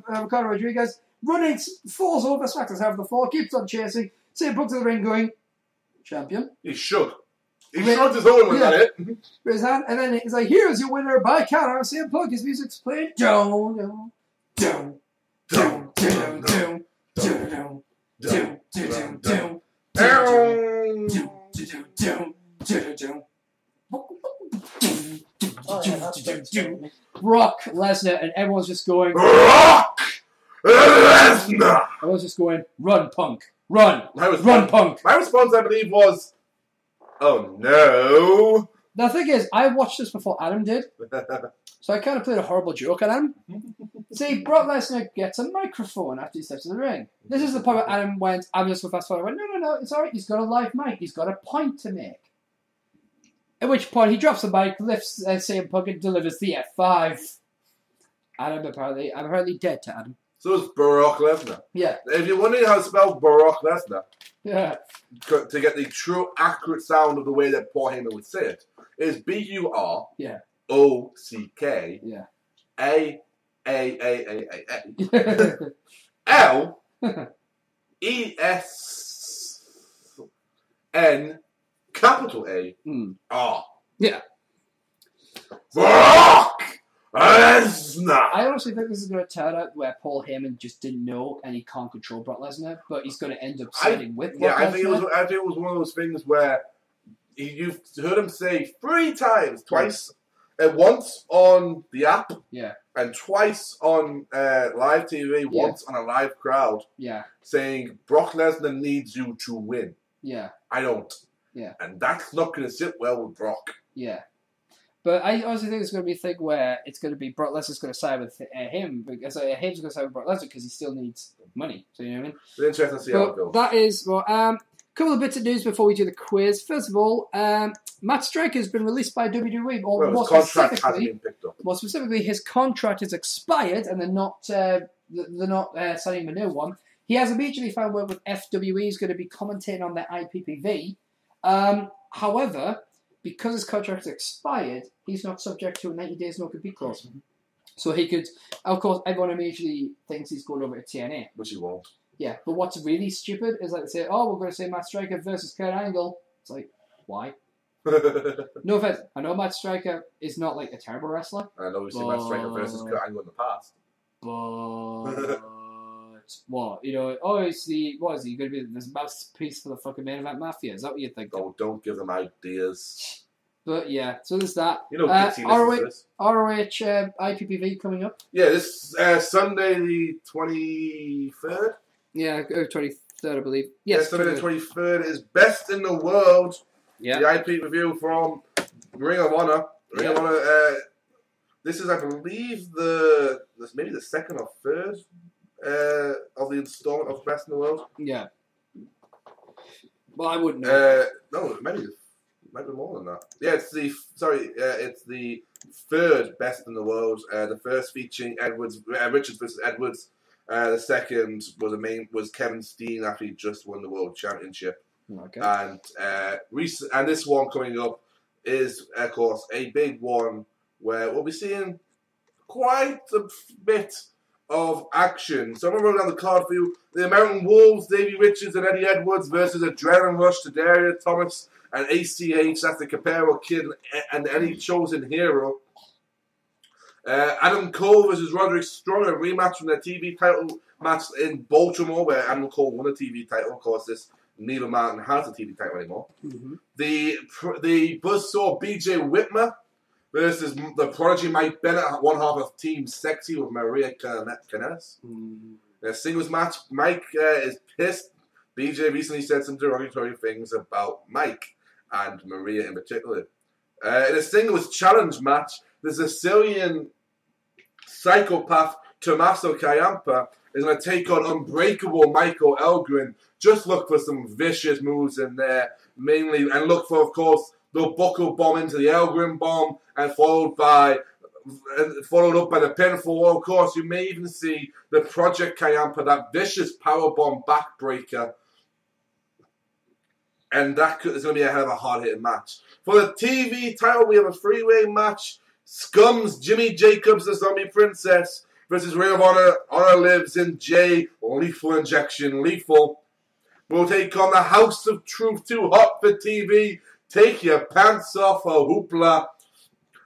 Ricardo Rodriguez, running, falls over, smacks his head on the floor, keeps on chasing, CM Punk to the ring going, champion. He shook. He shrugged his own with that it. His hand, and then he's like, here's your winner by counter, CM Punk, his music's playing, down. Brock Lesnar, and everyone's just going, Brock Lesnar! Everyone's just going, run, Punk. Run, Punk. My response, I believe, was, oh no. The thing is, I watched this before Adam did, so I kind of played a horrible joke at Adam. See, Brock Lesnar gets a microphone after he steps in the ring. This is the point where Adam went, I'm just going to fast forward. I went, no, it's alright, he's got a live mic, he's got a point to make. At which point he drops the mic, lifts CM Punk and delivers the F5. I'm apparently dead to Adam. So it's Brock Lesnar. Yeah. If you're wondering how to spell Brock Lesnar, to get the true accurate sound of the way that Paul Heyman would say it, is BUROCK LESN capital A R. Yeah. Brock Lesnar. I honestly think this is going to turn out where Paul Heyman just didn't know and he can't control Brock Lesnar, but he's going to end up siding with Brock Lesnar. I think it was one of those things where you've heard him say 3 times, twice, once on the app, and twice on live TV, once on a live crowd, saying Brock Lesnar needs you to win. Yeah, I don't. Yeah, and that's not going to sit well with Brock. Yeah. But I honestly think it's going to be a thing where it's going to be Brock Lesnar's going to side with him, because Heyman's going to side with Brock Lesnar because he still needs money. So you know what I mean? It's interesting to see how it goes. That is, couple of bits of news before we do the quiz. First of all, Matt Striker has been released by WWE. His contract hasn't been picked up. More specifically, his contract is expired, and they're not signing him a new one. He has immediately found work with FWE. He's going to be commentating on their IPPV. However, because his contract is expired, he's not subject to a 90 days no-compete clause. So he could, of course, everyone immediately thinks he's going over to TNA. Which he won't. Yeah, but what's really stupid is like they say, oh, we're going to say Matt Striker versus Kurt Angle. It's like, why? No offense. I know Matt Striker is not like a terrible wrestler. I know we've seen Matt Striker versus Kurt Angle in the past. But what? You know, what is he going to be this mouthpiece for the fucking main event mafia? Is that what you think? Oh, don't give them ideas. But yeah, so there's that. You know, ROH IPPV coming up. Yeah, this Sunday the 23rd. Yeah, 23rd, I believe. Yes, Sunday the 23rd is Best in the World. Yeah. The IP review from Ring of Honor. Ring of Honor. This is, I believe, maybe the second or third of the installment of Best in the World. Yeah. Well, I wouldn't know. No, maybe more than that. Yeah, it's the third best in the world. The first featuring Richards versus Edwards. The second was Kevin Steen after he just won the world championship. Okay. And and this one coming up is, of course, a big one where we'll be seeing quite a bit of action. So I'm going to run down the card for you. The American Wolves, Davey Richards and Eddie Edwards versus Adrenaline Rush, Tadaria Thomas and ACH. That's the Capero Kid and any chosen hero. Adam Cole versus Roderick Strong, a rematch from their TV title match in Baltimore, where Adam Cole won a TV title. Of course, neither man has a TV title anymore. Mm-hmm. The buzzsaw BJ Whitmer versus the prodigy Mike Bennett, one half of Team Sexy with Maria Canales. Mm-hmm. Their singles match, Mike is pissed. BJ recently said some derogatory things about Mike and Maria in particular. In a singles challenge match, the Sicilian psychopath Tommaso Ciampa is going to take on unbreakable Michael Elgin. Just look for some vicious moves in there, mainly, and look for, of course, the buckle bomb into the Elgin bomb, and followed up by the pinfall. Of course, you may even see the Project Ciampa, that vicious powerbomb backbreaker. And that is going to be a hell of a hard-hitting match. For the TV title, we have a three-way match. Scum's Jimmy Jacobs, the Zombie Princess, versus Ring of Honor. Honor Lives in Jay. Lethal Injection. Lethal. We'll take on the House of Truth, Too Hot for TV. Take your pants off, a hoopla.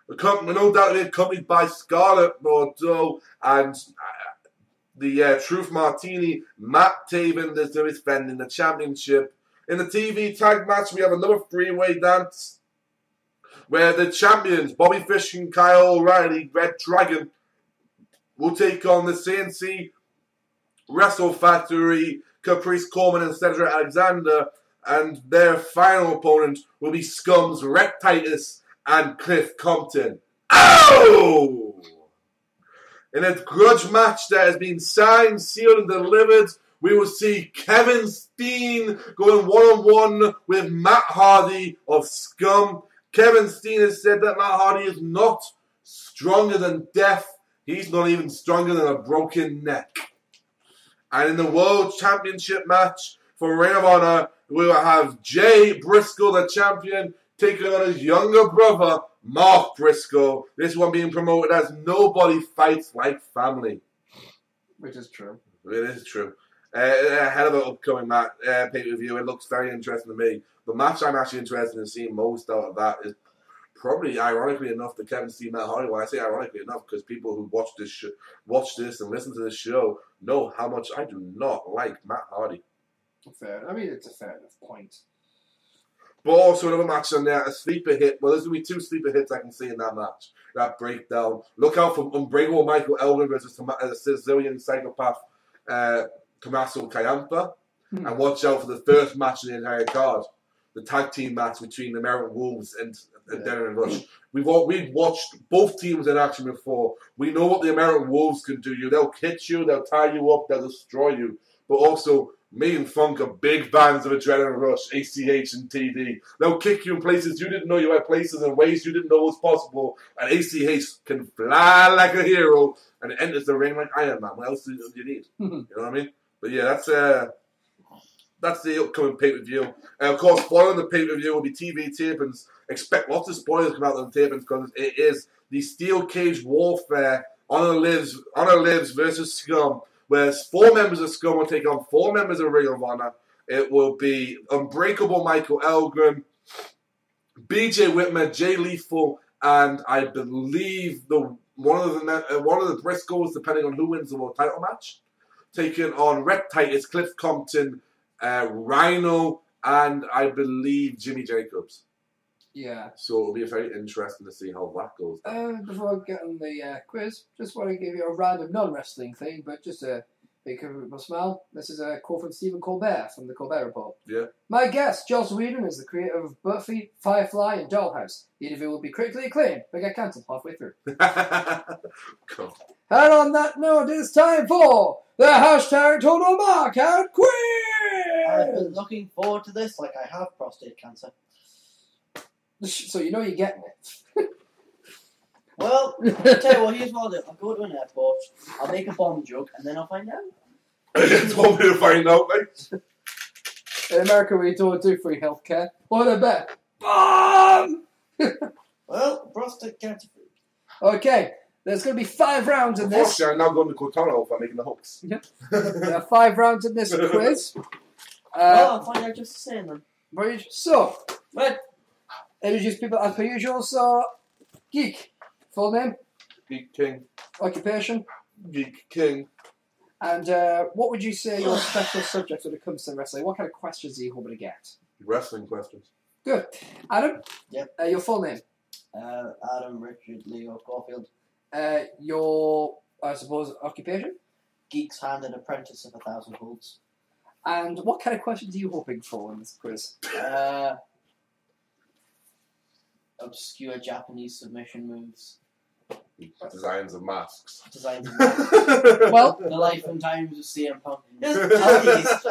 No doubt accompanied by Scarlett Bordeaux and the Truth Martini. Matt Taven is defending the championship. In the TV tag match, we have another three-way dance where the champions, Bobby Fish and Kyle O'Reilly, Red Dragon, will take on the CNC Wrestle Factory, Caprice Coleman and Cedric Alexander, and their final opponent will be Scum's Rhett Titus and Cliff Compton. Oh! In a grudge match that has been signed, sealed, and delivered, we will see Kevin Steen going one-on-one with Matt Hardy of Scum. Kevin Steen has said that Matt Hardy is not stronger than death. He's not even stronger than a broken neck. And in the World Championship match for Ring of Honor, we will have Jay Briscoe, the champion, taking on his younger brother, Mark Briscoe. This one being promoted as Nobody Fights Like Family. Which is true. It is true. A hell of an upcoming pay-per-view. It looks very interesting to me. The match I'm actually interested in seeing most out of that is probably, ironically enough, the Kevin Steen Matt Hardy one. I say ironically enough because people who watch this and listen to this show know how much I do not like Matt Hardy. Fair. I mean, it's a fair enough point. But also another match on there, a sleeper hit. Well, there's going to be two sleeper hits I can see in that match. That breakdown. Look out for Unbreakable Michael Elgin versus the Sicilian psychopath Tommaso Ciampa. And watch out for the first match in the entire card. The tag team match between the American Wolves and Adrenaline Rush. We've watched both teams in action before. We know what the American Wolves can do. They'll hit you, they'll tie you up, they'll destroy you. But also, me and Funk are big fans of Adrenaline Rush, ACH and TD. They'll kick you in places you didn't know you had, places and ways you didn't know was possible. And ACH can fly like a hero and enters the ring like Iron Man. What else do you need? You know what I mean? But yeah, that's the upcoming pay-per-view. And of course, following the pay-per-view will be TV tapings. Expect lots of spoilers come out on the tapings because it is the Steel Cage Warfare, Honor Lives versus Scum, where 4 members of Scum will take on 4 members of Ring of Honor. It will be Unbreakable Michael Elgin, BJ Whitmer, Jay Lethal, and I believe one of the Briscoes, depending on who wins the world title match, taking on Rhett Titus, Cliff Compton, Rhino, and I believe Jimmy Jacobs. Yeah. So it'll be very interesting to see how that goes. Before I get on the quiz, just want to give you a random non-wrestling thing, but just a big smile. This is a quote from Stephen Colbert from the Colbert Report. Yeah. My guest, Joss Whedon, is the creator of Buffy, Firefly, and Dollhouse. The interview will be critically acclaimed, but get cancelled halfway through. Cool. And on that note, it's time for the hashtag Total Markout Quiz! I've been looking forward to this like I have prostate cancer. So you know you're getting it. Well, I'll tell you what, here's what I'll do. I'll go to an airport, I'll make a bomb joke, and then I'll find out. It's one way to find out, mate. In America, we don't do free healthcare. What a bet. Bomb! Well, prostate cancer. Okay, there's going to be 5 rounds in this. Unfortunately, I'm now going to Cortana for making the hooks. There are 5 rounds in this quiz. Well, I'll find out just the same then. So, But introduce people as per usual. So, Geek, full name, Geek King. occupation, Geek King. and what would you say your special subject when it comes to wrestling? What kind of questions are you hoping to get? Wrestling questions. Good. Adam? Yep. Your full name? Adam Richard Leo Caulfield. Your, I suppose, occupation? Geek's hand and apprentice of 1,000 holds. And what kind of questions are you hoping for in this quiz? Obscure Japanese submission moves. Designs of masks. Designs of Well, the life and times of CM Punk.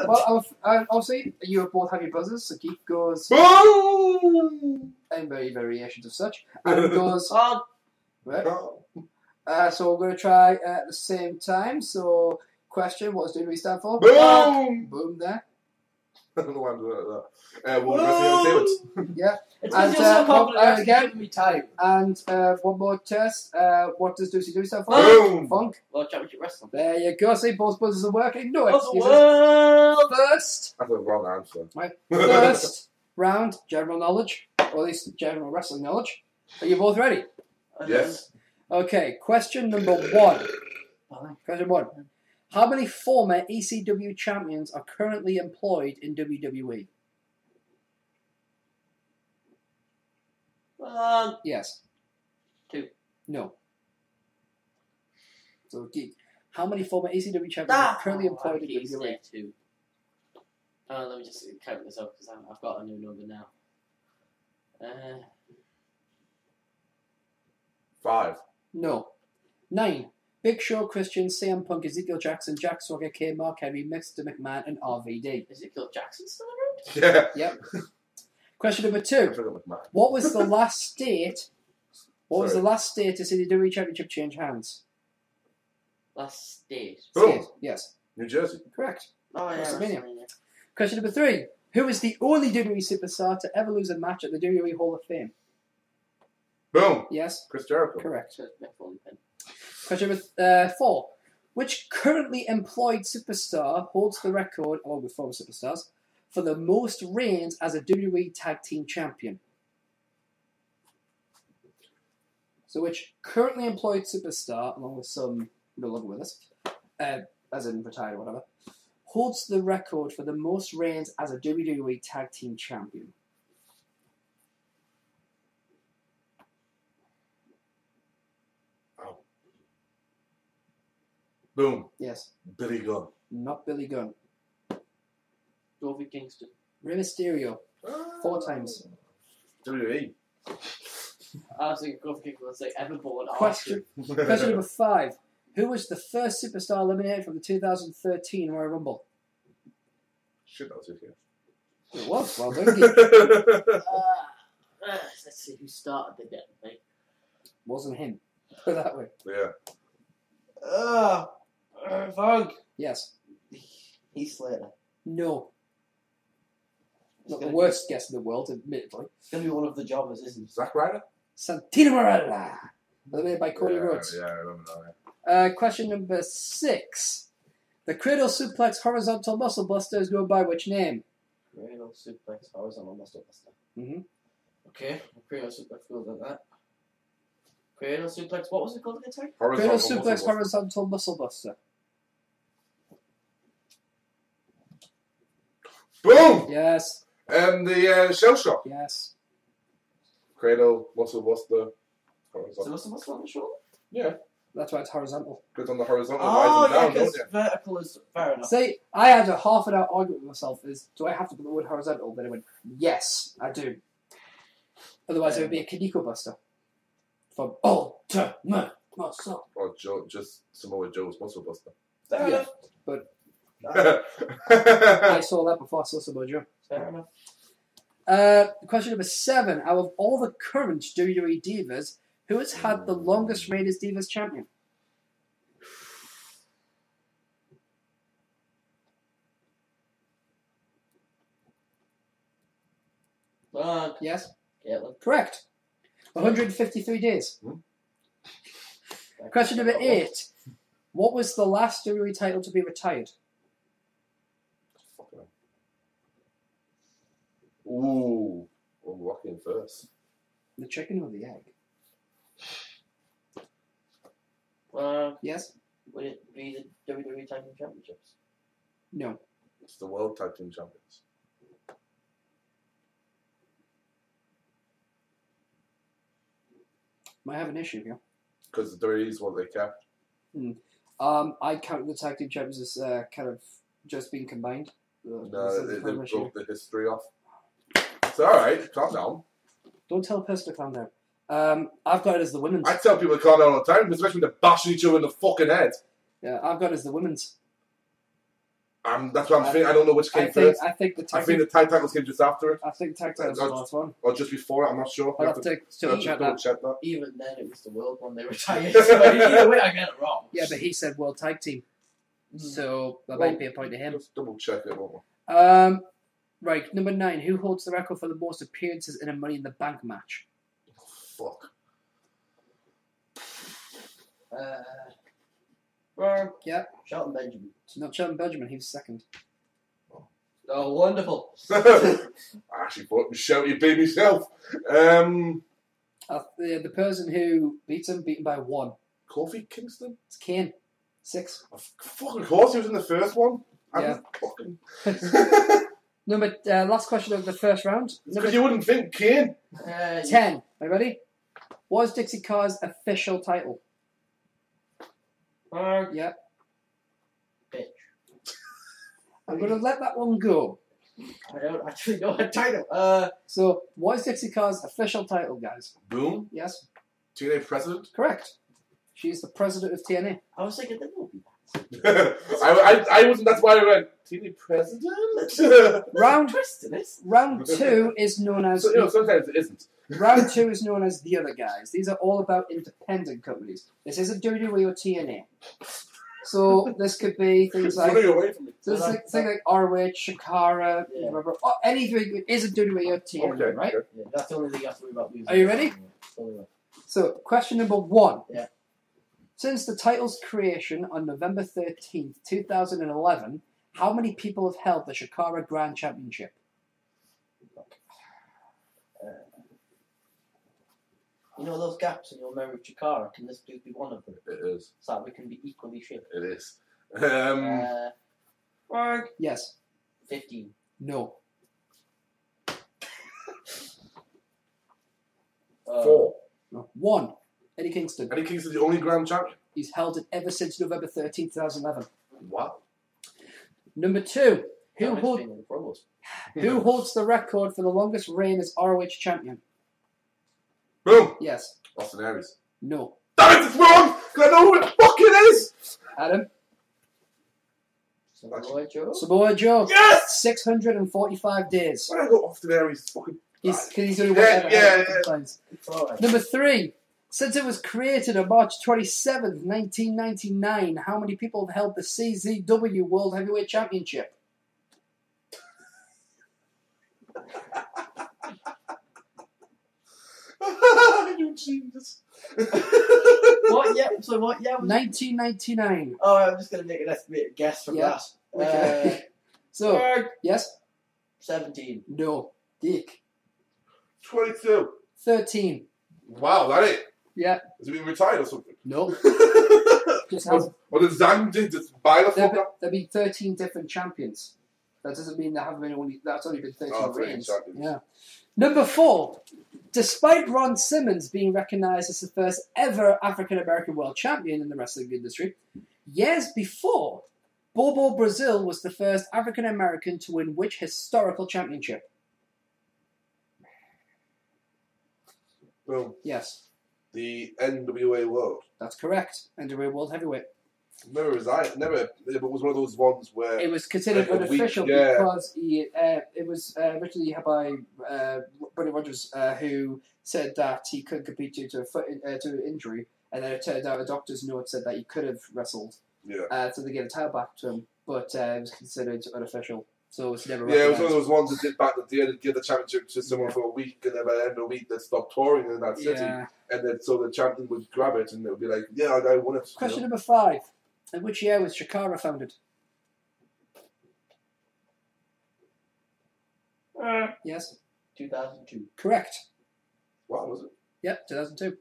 well, I'll say you both have your buzzers. So Geek goes, Boom! and variations of such. Adam goes, Oh, right. So we're going to try at the same time. So, question, what does WWE stand for? Boom! Boom there. I don't know why I'm doing it like that. World Wrestling Entertainment. Yeah. it's And, because you're so confident. and You're again- giving me time. And one more test. What does WWE stand for? Boom! Funk. World Championship Wrestling. There you go. See, both buzzers are working. No Of the excuses. world! First, That's the wrong answer. right. First round, general knowledge, or at least general wrestling knowledge. Are you both ready? Yes. Okay. Question number 1. Question 1. How many former ECW champions are currently employed in WWE? Yes. 2. No. So, Geek. How many former ECW champions are currently employed in Geek's WWE? there too. Let me just count this up because I've got a new number now. 5. No. 9. Big Show, Christian, CM Punk, Ezekiel Jackson, Jack Swagger, K. Mark Henry, Mr. McMahon, and RVD. Ezekiel Jackson still around? Yeah. Yep. Question number I 2. forgot with Matt. What was the last state? What was Sorry. the last state to see the WWE Championship change hands? Last state. Boom. State. Yes. New Jersey. Correct. Oh, yeah. WrestleMania. WrestleMania. Question number 3. Who is the only WWE superstar to ever lose a match at the WWE Hall of Fame? Boom. Yes. Chris Jericho. Correct. So it's Mick Foley pin. Question number 4. Which currently employed superstar holds the record, along with former superstars, for the most reigns as a WWE Tag Team Champion? So which currently employed superstar, along with some no longer with us, as in retired or whatever, holds the record for the most reigns as a WWE Tag Team Champion? Boom. Yes. Billy Gunn. Not Billy Gunn. Kofi Kingston. Rey Mysterio. 4 times. WWE. I was thinking Kofi Kingston was like ever born. Question number 5. Who was the first superstar eliminated from the 2013 Royal Rumble? Shit, that was his guess. It was. Well done, Geek. Let's see who started the damn thing. Wasn't him. Put it that way. Yeah. Funk. Yes. Heath Slater. No. It's Not the gonna worst guess in the world, admittedly. It's going to be one of the jobbers, isn't it? Zack Ryder? Santino Marella. Eliminated by Cody yeah, Rhodes. Yeah, I remember that. Question number 6. The cradle suplex horizontal muscle buster is known by which name? Cradle suplex horizontal muscle buster. Mm-hmm. Okay, cradle suplex goes like that. Cradle suplex, what was it called again, sorry? Cradle Horizontal suplex muscle horizontal muscle buster. Boom! Yes. The shell shock. Yes. Cradle, muscle buster. So Horizontal. what's the muscle on the shoulder? Yeah. That's why it's horizontal. Good on the horizontal, Oh, rising yeah, down, because don't you? vertical is fair enough. See, I had a half an hour argument with myself is, do I have to put the word horizontal? Then I went, yes, I do. Otherwise it would be a Kaneko buster. From Ultimate Muscle. Or just Samoa Joe's muscle buster. Fair Yeah. enough. I saw that before I saw Samoa Joe. Fair enough. Question number 7. Out of all the current WWE divas, Who has had the longest reign as Divas champion? Yes? Caitlin. Correct. 153 days. Question number 8. What was the last WWE title to be retired? Fucking hell. Ooh. I'm rocking first. The chicken or the egg? Yes? Would it be the WWE Tag Team Championships? No. It's the World Tag Team Champions. Might have an issue here. Because the WWE is what they kept. I count the tag team champions as kind of just being combined. No, they broke the history off. It's alright, calm down. Don't tell a person to calm down. I've got it as the women's. I tell people to calm down all the time, especially when they're bashing each other in the fucking head. Yeah, I've got it as the women's. That's what I'm thinking. I don't know which came first. I think the I think the tag titles came just after it. I think tag titles was the last one. Or just before it, I'm not sure. I'll have to check that. Check that. Even then, it was the world one they retired. So either way, I get it wrong. Yeah, but he said World Tag Team. So that might be a point to him. Just double check it, won't we? Right, number 9. Who holds the record for the most appearances in a Money in the Bank match? Fuck. Yeah. Shelton Benjamin. It's not Shelton Benjamin, he was second. Oh, wonderful. I actually thought Michelle, you beat myself. The person who beat him by 1. Kofi Kingston? It's Kane. 6. Of fucking course, he was in the first one. Yeah. Fucking... Last question of the first round. Because you wouldn't think Kane. 10. Are you ready? What is Dixie Carr's official title? Yeah. Bitch. I'm going to let that one go. I don't actually know her title. So, what is Dixie Carr's official title, guys? Boom. Yes? TNA president. Correct. She's the president of TNA. I was thinking that will be I wasn't, that's why I went, TNA president? Round 2 is known as... sometimes it isn't. Round 2 is known as the other guys. These are all about independent companies. This isn't WWE or TNA. So this could be things like... away from me. So it's like things like ROH, Shikara, anything isn't WWE or TNA, right? Okay. Yeah, that's the only thing you have to worry about losing. Are you ready? So, question number 1. Yeah. Since the title's creation on November 13th, 2011, how many people have held the Shikara Grand Championship? You know those gaps in your memory of Chikara? Can this dude be one of them? It is. So that we can be equally shit. It is. Yes. 15. No. 4. No. 1. Eddie Kingston. Eddie Kingston's the only Grand Champion. He's held it ever since November 13th, 2011. Wow. Number 2. Who Who holds the record for the longest reign as ROH champion? Boom. Yes. Austin Aries. No. Damn it, it's wrong! Because I know who the fuck it is! Adam? Samoa Joe? Samoa Joe. Yes! 645 days. Why did I go Austin Aries? Fucking... He's doing whatever. Yeah. Number 3. Since it was created on March 27th, 1999, how many people have held the CZW World Heavyweight Championship? You genius. What year? So what year was 1999. Oh, I'm just going to make an estimated guess from that. Okay. So, yes? 17. No. Dick. 22. 13. Wow, that it? Yeah. Has he been retired or something? No. Just has, or did Zang just buy the fucker? there'll be 13 different champions. That doesn't mean there haven't been only. That's only been 13 reigns. Yeah. Number 4. Despite Ron Simmons being recognised as the first ever African American world champion in the wrestling industry, years before, Bobo Brazil was the first African American to win which historical championship? Boom. Yes. The NWA World. That's correct. NWA World Heavyweight. Never resigned. Never. It was one of those ones where It was considered like a week, unofficial yeah. because it was originally by Brendan Rodgers, who said that he couldn't compete due to to an injury, and then it turned out a doctor's note said that he could have wrestled. Yeah. So they gave a title back to him, but it was considered unofficial, so it's never. Yeah, it was recognised. one of those ones that did back that they had to give the championship to someone for a week, and then by the end of the week they stopped touring in that city, Yeah. and then so the champion would grab it and it would be like, yeah, I won it. Question number 5. In which year was Shakara founded? Yes. 2002. Correct. What was it? Yep, 2002.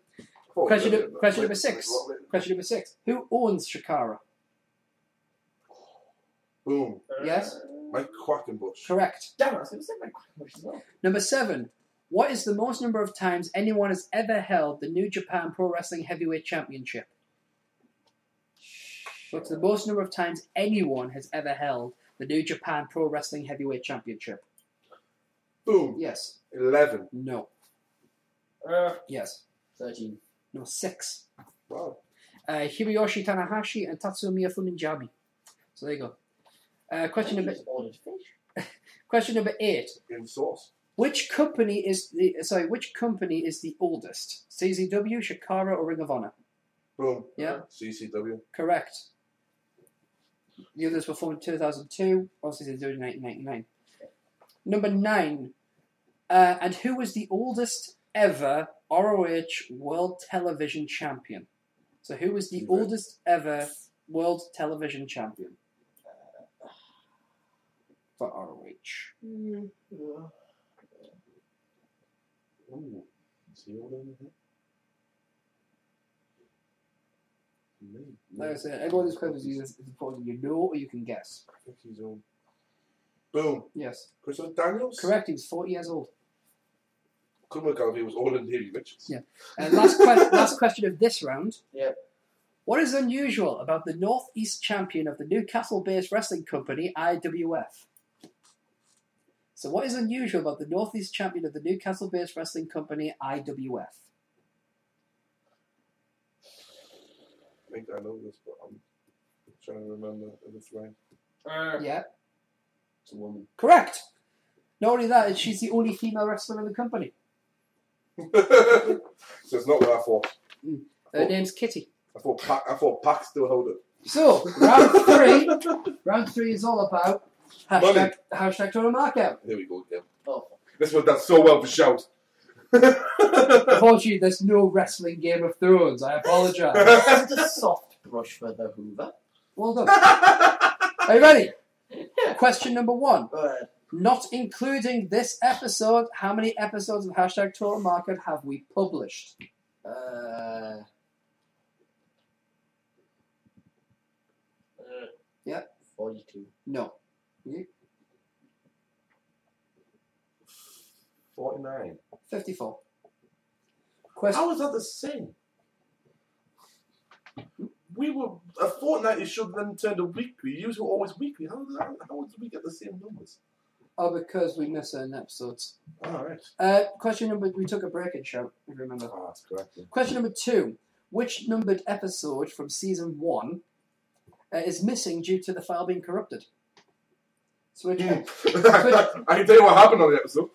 Oh, Question yeah, number wait, 6. what? Question number 6. Who owns Shakara? Boom. Yes. Mike Quackenbush. Correct. Damn, I was going to say my question as well. Number 7. What is the most number of times anyone has ever held the New Japan Pro Wrestling Heavyweight Championship? What's the most number of times anyone has ever held the New Japan Pro Wrestling Heavyweight Championship? Boom. Yes. 11. No. Yes. 13. No, 6. Wow. Hiroyoshi Tanahashi and Tatsumiya Fuminjami. So there you go. Question number Ordered fish. Question number 8. In sauce. Which company is the oldest? CZW, Shikara, or Ring of Honor? Boom. Yeah. CCW. Correct. The others were formed in 2002. Obviously, they did in 1999. Number 9. And who was the oldest ever ROH World Television Champion? So who was the Okay. oldest ever World Television Champion? For ROH. Ooh. Is he older than him? Maybe. Like I said, everyone who's close is important. You know or you can guess. I think he's old. Boom. Yes. Chris Daniels? Correct, he was 40 years old. Couldn't work out if he was older than Davey Richards. Yeah. And last question of this round. Yep. What is unusual about the Northeast champion of the Newcastle-based wrestling company IWF? So what is unusual about the Northeast champion of the Newcastle-based wrestling company IWF? I think I know this, but I'm trying to remember if it's right. Yeah. It's a woman. Correct. Not only that, she's the only female wrestler in the company. So it's not what I thought. Her name's Kitty. I thought Pac still held it. So, round 3 is all about hashtag total markout. Here we go again. Oh. This was done so well for shout. Unfortunately, there's no wrestling Game of Thrones. I apologise. That's a soft brush for the Hoover. Well done. Are you ready? Question number 1. Go ahead. Not including this episode, how many episodes of hashtag total market have we published? 42. No. 49. 54. How is that the same? We were a fortnightly show, then turned to weekly. You were always weekly. How did we get the same numbers? Oh, because we miss certain episodes. Alright. Question number... We took a break in show, if you remember. Oh, that's correct. Yeah. Question number 2. Which numbered episode from season 1 is missing due to the file being corrupted? So which, I can tell you what happened on the episode.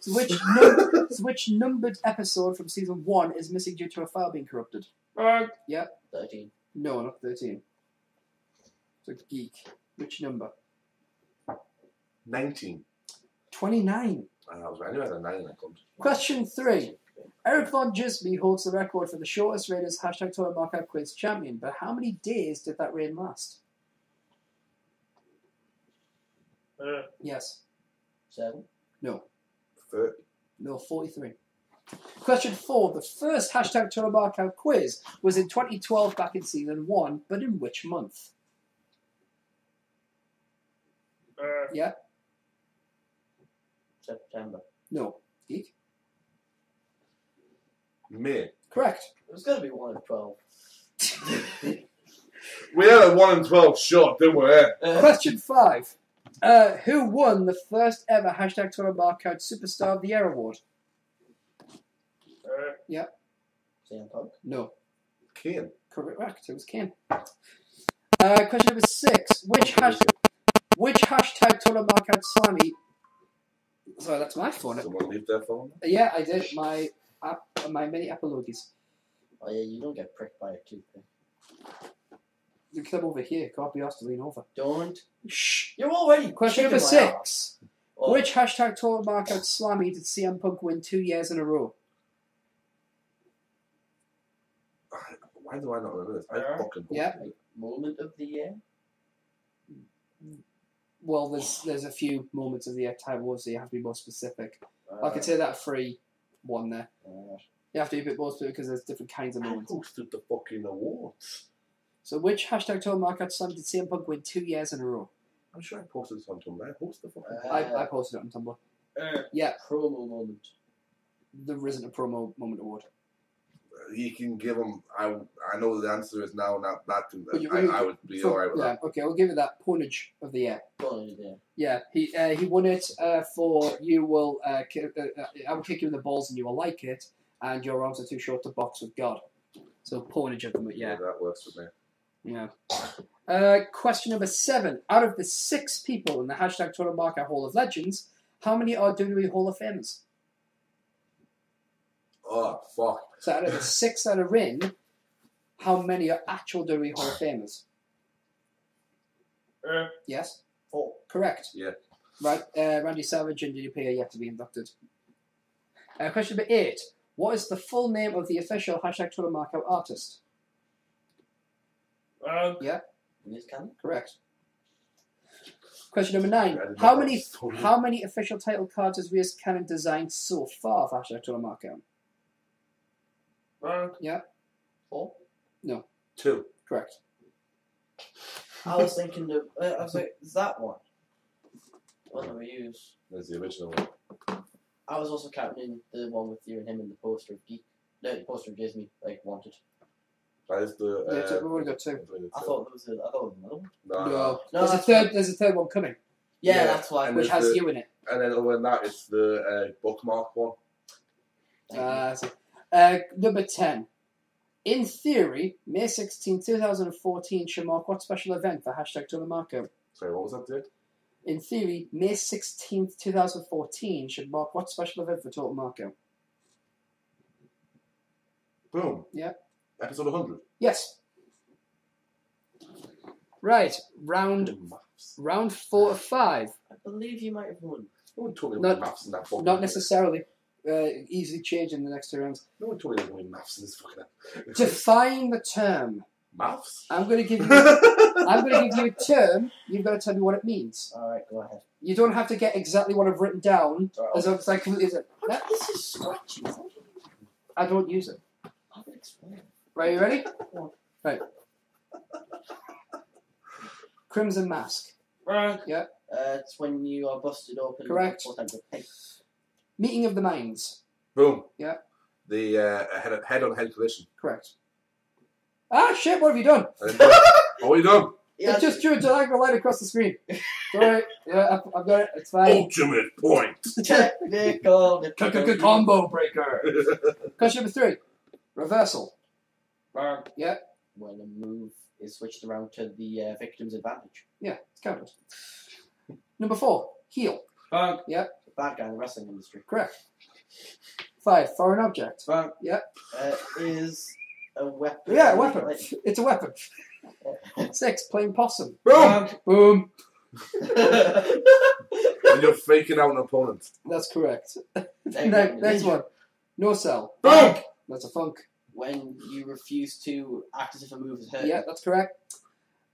which numbered episode from season 1 is missing due to a file being corrupted? Yeah. 13. No, not 13. So geek. Which number? 19. 29. I knew I had a 9 in that country. Question 3. Eric Von Gisby holds the record for the shortest reign as hashtag total markout quiz champion, but how many days did that reign last? Yes. 7. No. 30. No, 43. Question 4. The first hashtag total markout quiz was in 2012 back in season 1, but in which month? Yeah? September. No. Geek? May. Correct. It was going to be 1 of 12. We had a 1 in 12 shot, didn't we? Question 5. Who won the first ever hashtag total markout Superstar of the Year award? CM Punk. No. Kane. Correct. It was Kane. Question number 6. Which hashtag Twitter mark had Slammy? Sorry, that's my phone. Someone leave their phone? Yeah, I did. My mini apologies. Oh yeah, you don't get pricked by a toothpick. You come over here. Can't be asked to lean over. Don't. Shh. You're already. Question number 6. Oh. Which hashtag Twitter mark had Slammy did CM Punk win 2 years in a row? Why do I not know this? I fucking Yeah. Moment of the year. Well, there's a few moments of the time awards, so you have to be more specific. I could say that 3-1 there. You have to be a bit more specific because there's different kinds of I moments. hosted the fucking awards. So which hashtag Twitter mark had Slammy did CM Punk win 2 years in a row? I'm sure I posted this on Tumblr. I posted the fucking. I posted it on Tumblr. Yeah. Promo moment. There isn't a promo moment award. You can give them. I know the answer is now. Not that. I would be So, alright with yeah, that. okay, we'll give it that. Ponage of the year. Promo there. Yeah, he won it for you will. I will kick you in the balls and you will like it, and your arms are too short to box with God. So Ponage of them, yeah. That works for me. Yeah. Question number 7. Out of the 6 people in the hashtag Twitter marker Hall of Legends, how many are WWE Hall of Famers? Oh fuck! So out of the 6 that are in, how many are actual WWE Hall of Famers? Yes? 4. Correct. Yeah. Right, Randy Savage and DDP are yet to be inducted. Question number 8. What is the full name of the official hashtag Twitter marker artist? Yeah. Miz Cannon? Correct. Question number 9. I didn't How know many that was how many official title cards has Miz Cannon designed so far for hashtag Twitter marker? Yeah. 4. 2. Correct. I was thinking of. I was like, is that one? What do we use? There's the original one. I was also counting the one with you and him in the poster of Geek. No, the poster of Disney, like wanted. That is the. Yeah, we've already got 2. I thought there was another one. No. No, There's a that's third. fine. There's a third one coming, Yeah, that's why. And which there's has the- you in it. And then other than that, it's the bookmark one. Number 10. In theory, May 16, 2014 should mark what special event for hashtag Twitter marker? Sorry, what was that, dude? In theory, May 16th, 2014 should mark what special event for Total Marker? Boom. Yeah. Episode 100. Yes. Right. Round 4 of 5. I believe you might have won. No one told me Not- about maths in that book. Not necessarily. Easily change in the next 2 rounds. No one told me about maths in this fucking. Define the term. Maths? I'm going to give you a term. You've got to tell me what it means. Alright, go ahead. You don't have to get exactly what I've written down. Alright. As long as I completely is it. What is this scratchy? I don't use it. I can explain. Right, you ready? Right. Crimson Mask. Yeah. It's when you are busted open. Correct. What type of pig? Meeting of the Minds. Boom. Yeah. The head-on-head collision. Correct. Ah, shit, what have you done? What you done? Yeah, It just drew a diagonal line across the screen. Sorry. Yeah, I've got it. It's fine. Ultimate point. technical. Combo breaker. Question number 3. Reversal. Yeah. When a move is switched around to the victim's advantage. Yeah, it's counted. Number 4. Heel. Yeah. The bad guy in the wrestling industry. Correct. 5. Foreign object. Yeah. Is a weapon. Yeah, weapon. It's a weapon. 6. Plain possum. Boom. Boom. When you're faking out an opponent. That's correct. Next one. No cell. Boom. That's a funk. When you refuse to act as if a move is hurt. Yeah, that's correct.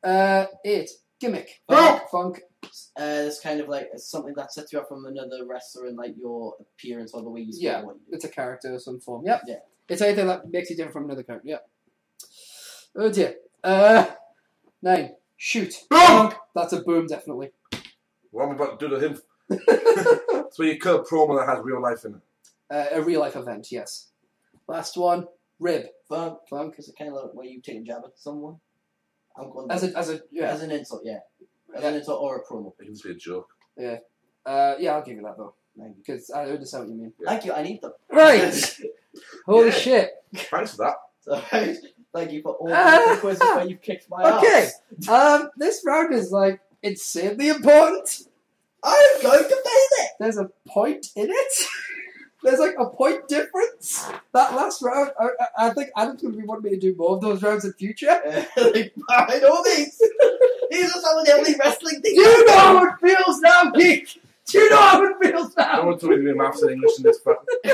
8. Gimmick. Boom. Funk. It's kind of like it's something that sets you up from another wrestler in like your appearance or the way you speak. Yeah, what you do. it's a character of some form. Yep. Yeah. It's anything that makes you different from another character. Yep. Oh dear. 9. Shoot. Boom. That's a boom, definitely. What am I about to do to him? So you cut a promo that has real life in it. A real life event, yes. Last one. Rib. Funk. Funk. Is it kind of like where you take a jab at someone? I'm going As an insult, yeah. As an insult or a promo. It can just be a joke. yeah, I'll give you that though, Thank you. because I understand what you mean. Thank you, I need them. Right. Holy Yeah. shit. Thanks for that. So, Thank you for all the quizzes where you've kicked my ass. This round is like insanely important. I'm going to fail it. There's a point in it. There's like a point difference. That last round, I think Adam's going to be wanting me to do more of those rounds in future. I know these. These are some of the only wrestling things. Do you know how it feels now, geek? Do you know how it feels now? No one told me to be maths and English in this part. I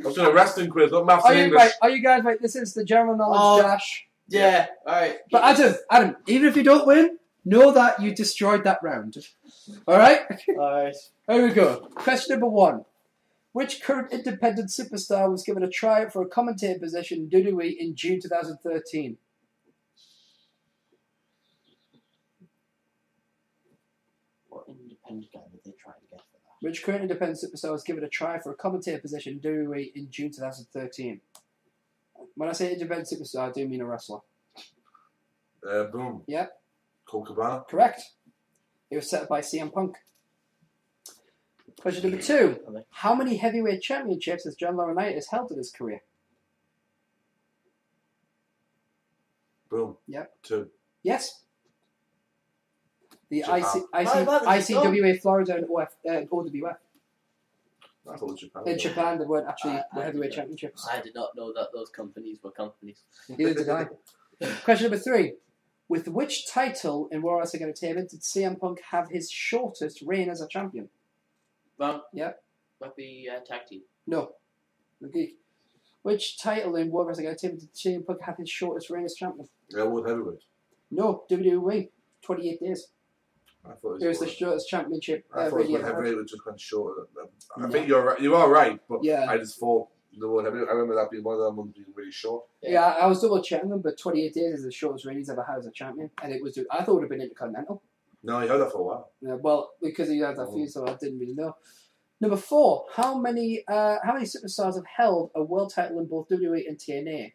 was doing a wrestling quiz, not maths and English. Right? Are you guys right? This is the general knowledge dash. Yeah, alright. But Adam, even if you don't win, know that you destroyed that round. Alright? Alright. Here we go. Question number 1. Which current independent superstar was given a tryout for a commentator position in WWE in June 2013? What independent guy did they try to get for that? Which current independent superstar was given a try for a commentator position in WWE in June 2013? When I say independent superstar, I do mean a wrestler. Boom. Yep. Colt Cabana. Correct. It was set up by CM Punk. Question number 2. How many heavyweight championships has John Laurinaitis held in his career? Boom. Yep. 2. Yes. The Japan. ICWA Florida and OWF. I thought it was Japan. In Japan, they weren't actually the heavyweight did championships. I did not know that those companies were companies. Neither did I. Question number 3. With which title in Raw Wrestling Entertainment did CM Punk have his shortest reign as a champion? Well, Yep. might be tag team. No. Okay. Which title in World Wrestling Entertainment did CM Punk have his shortest reign as champion? Yeah, World Heavyweight. No, WWE. 28 days. I thought It was the shortest championship I thought really World ever. Heavyweight was just kind of short. I No. think you're right. You are right, but Yeah. I just thought the World Heavyweight. I remember that being one of them ones being really short. Yeah, I was double checking them, but 28 days is the shortest reign he's ever had as a champion, and it was. I thought it would have been Intercontinental. No, you heard that for a while. Well, because he had that feud, so I didn't really know. Number 4. How many superstars have held a world title in both WWE and TNA?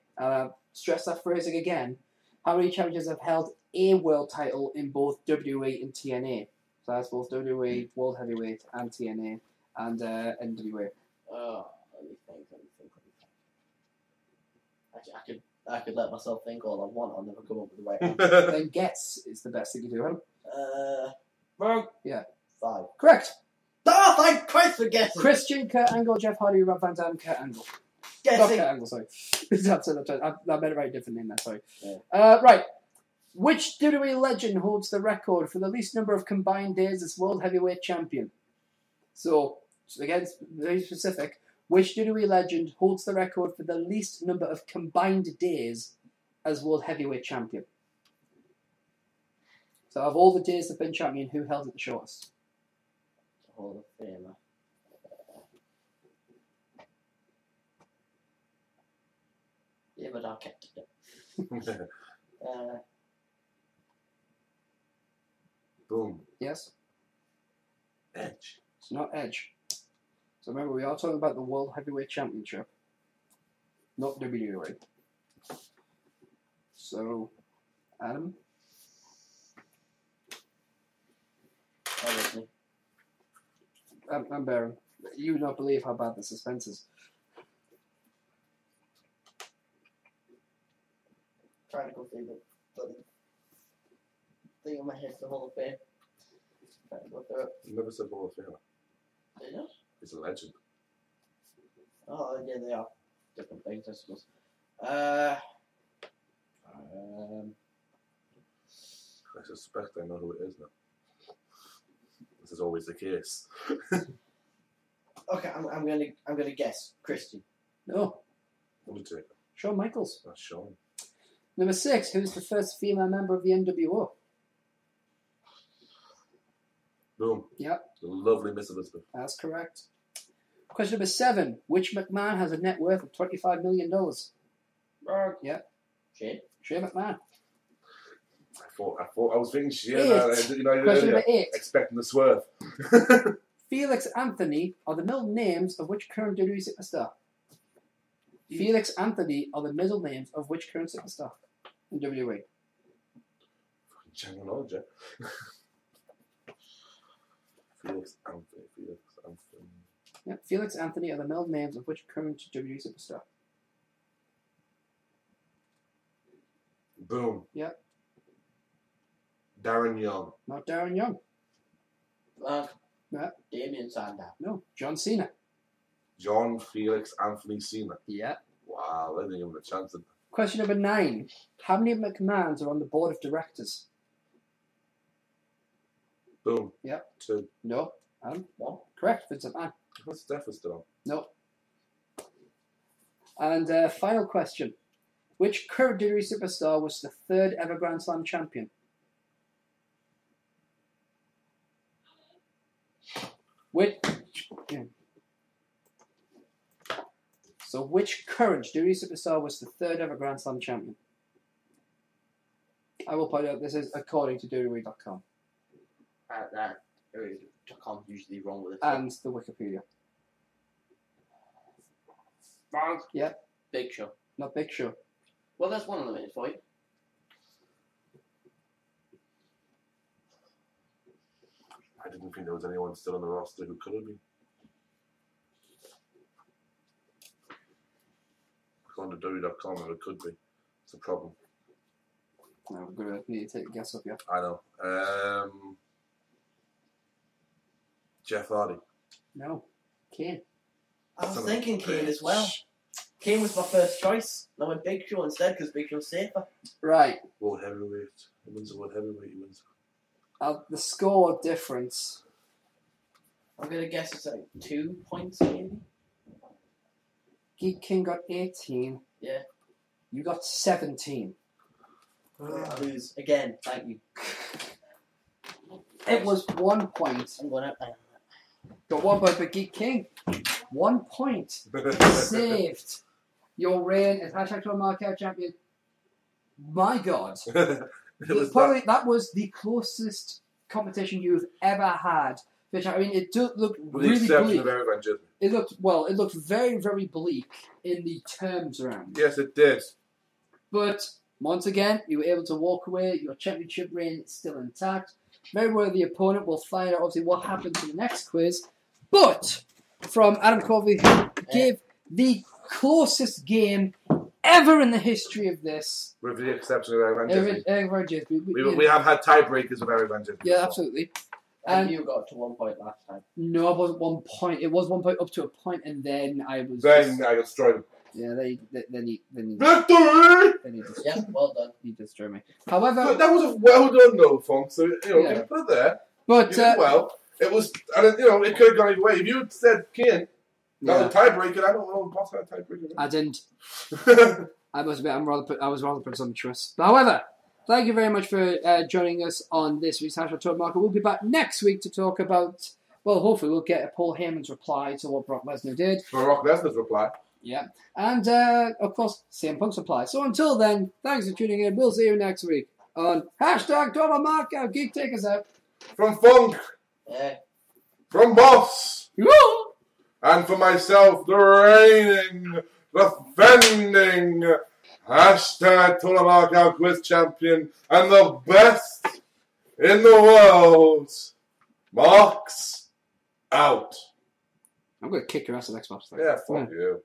Stress that phrasing again. How many champions have held a world title in both WWE and TNA? So that's both WWE, World Heavyweight, and TNA, and NWA. Oh, let me think. Actually, I could let myself think all I want. I'll never come up with the right answer. Then guess is the best thing you do, Adam. Wrong. Yeah. 5. Correct. Oh, thank Christ for guessing. Christian, Kurt Angle, Jeff Hardy, Rob Van Dam, Kurt Angle. Not Guessing. Kurt Angle, sorry. I made it right different name there, sorry. Yeah. Right. Which WWE legend holds the record for the least number of combined days as World Heavyweight Champion? So again, very specific. Which WWE legend holds the record for the least number of combined days as World Heavyweight Champion? So of all the days they've been champion, who held it the shortest? Hall of Famer. Yeah, but I'll get it. Boom. Yes? Edge. It's not Edge. So remember, we are talking about the World Heavyweight Championship, not WWE. So, Adam? Obviously. I'm Baron. You would not believe how bad the suspense is. Trying to go through the bloody thing on my head for Hall of Fame. Trying to go through it. You never said Hall of Famer. Did you? He's a legend. Oh, yeah, they are different things, I suppose. I suspect I know who it is now. This is always the case. Okay, I'm gonna guess Christian. No, Let me take it. Shawn Michaels. That's Sean. Number 6, who's the first female member of the NWO? Boom. Yep, The lovely Miss Elizabeth. that's correct. Question number 7, which McMahon has a net worth of $25 million? Wrong. Yep, Shane. Shane McMahon. I was thinking she Eight. you know, Question earlier, number 8. expecting the swerve. Felix Anthony are the middle names of which current WWE superstar? Felix Anthony are the middle names of which current superstar in WWE? General knowledge, yeah. Felix Anthony. Yep, Felix Anthony are the middle names of which current WWE superstar? Boom. Yep. Darren Young. Not Darren Young. Yeah. Damien Sandow. No. John Cena. John Felix Anthony Cena. Yeah. Wow, I didn't give him a chance. Question number 9. How many McMahons are on the board of directors? Boom. Yep. 2. No. Adam? 1. Correct. Vince McMahon. What's Steph still on? No. And final question. Which current WWE superstar was the 3rd ever Grand Slam champion? Which current WWE superstar was the 3rd ever Grand Slam champion? I will point out this is according to WWE.com. .com usually wrong with it. And the Wikipedia. Wrong. Yep. Big Show. Not Big Show. Well, there's one eliminated for you. I didn't think there was anyone still on the roster who could have been. According to WWE.com, it could be. It's a problem. No, we're going to need to take a guess up here. I know. Jeff Hardy. No. Kane. I was thinking Kane as well. Kane was my first choice. I went Big Show instead because Big Show's safer. Right. World Heavyweight. He wins the World Heavyweight. He wins. The score difference. I'm going to guess it's like 2 points maybe. Geek King got 18. Yeah. You got 17. I lose. Again, thank you. It was 1 point. I'm going to... Got 1 point for Geek King. 1 point. Saved your reign as hashtag Total Markout champion. My God. That was the closest competition you've ever had. Which, I mean, it looked really bleak. It looked very, very bleak in the terms around. Yes, it did. But once again, you were able to walk away. Your championship reign is still intact. Very worthy opponent. We'll find out obviously what happens in the next quiz. But from Adam Covey, who gave the closest game ever in the history of this. With the exception of Eric We have had tiebreakers with Eric Van Gisby. Yeah, absolutely. And you got to 1 point last time. No, it wasn't 1 point. It was 1 point up to a point, and then I was. Then I got destroyed. Yeah, then he. Victory! Yeah, well done. He destroyed me. However, but that was a well done though, Funk. So you put it there. But you did well, it was. And it could have gone either way. If you had said Kane, not a tiebreaker. I don't know. What's that tiebreaker? I didn't. I must admit, I was rather presumptuous. But however, thank you very much for joining us on this week's Hashtag Total Market. We'll be back next week to talk about. Well, hopefully, we'll get Paul Heyman's reply to what Brock Lesnar did. For Brock Lesnar's reply. Yeah. And, of course, CM Punk's reply. So until then, thanks for tuning in. We'll see you next week on Hashtag Total Markout. Geek, take us out. From Funk. Yeah. From Boss. Woo! And for myself, the reigning, defending Hashtag Total Markout quiz champion and the best in the world, Marks out. I'm going to kick your ass at Xbox. Yeah, fuck you.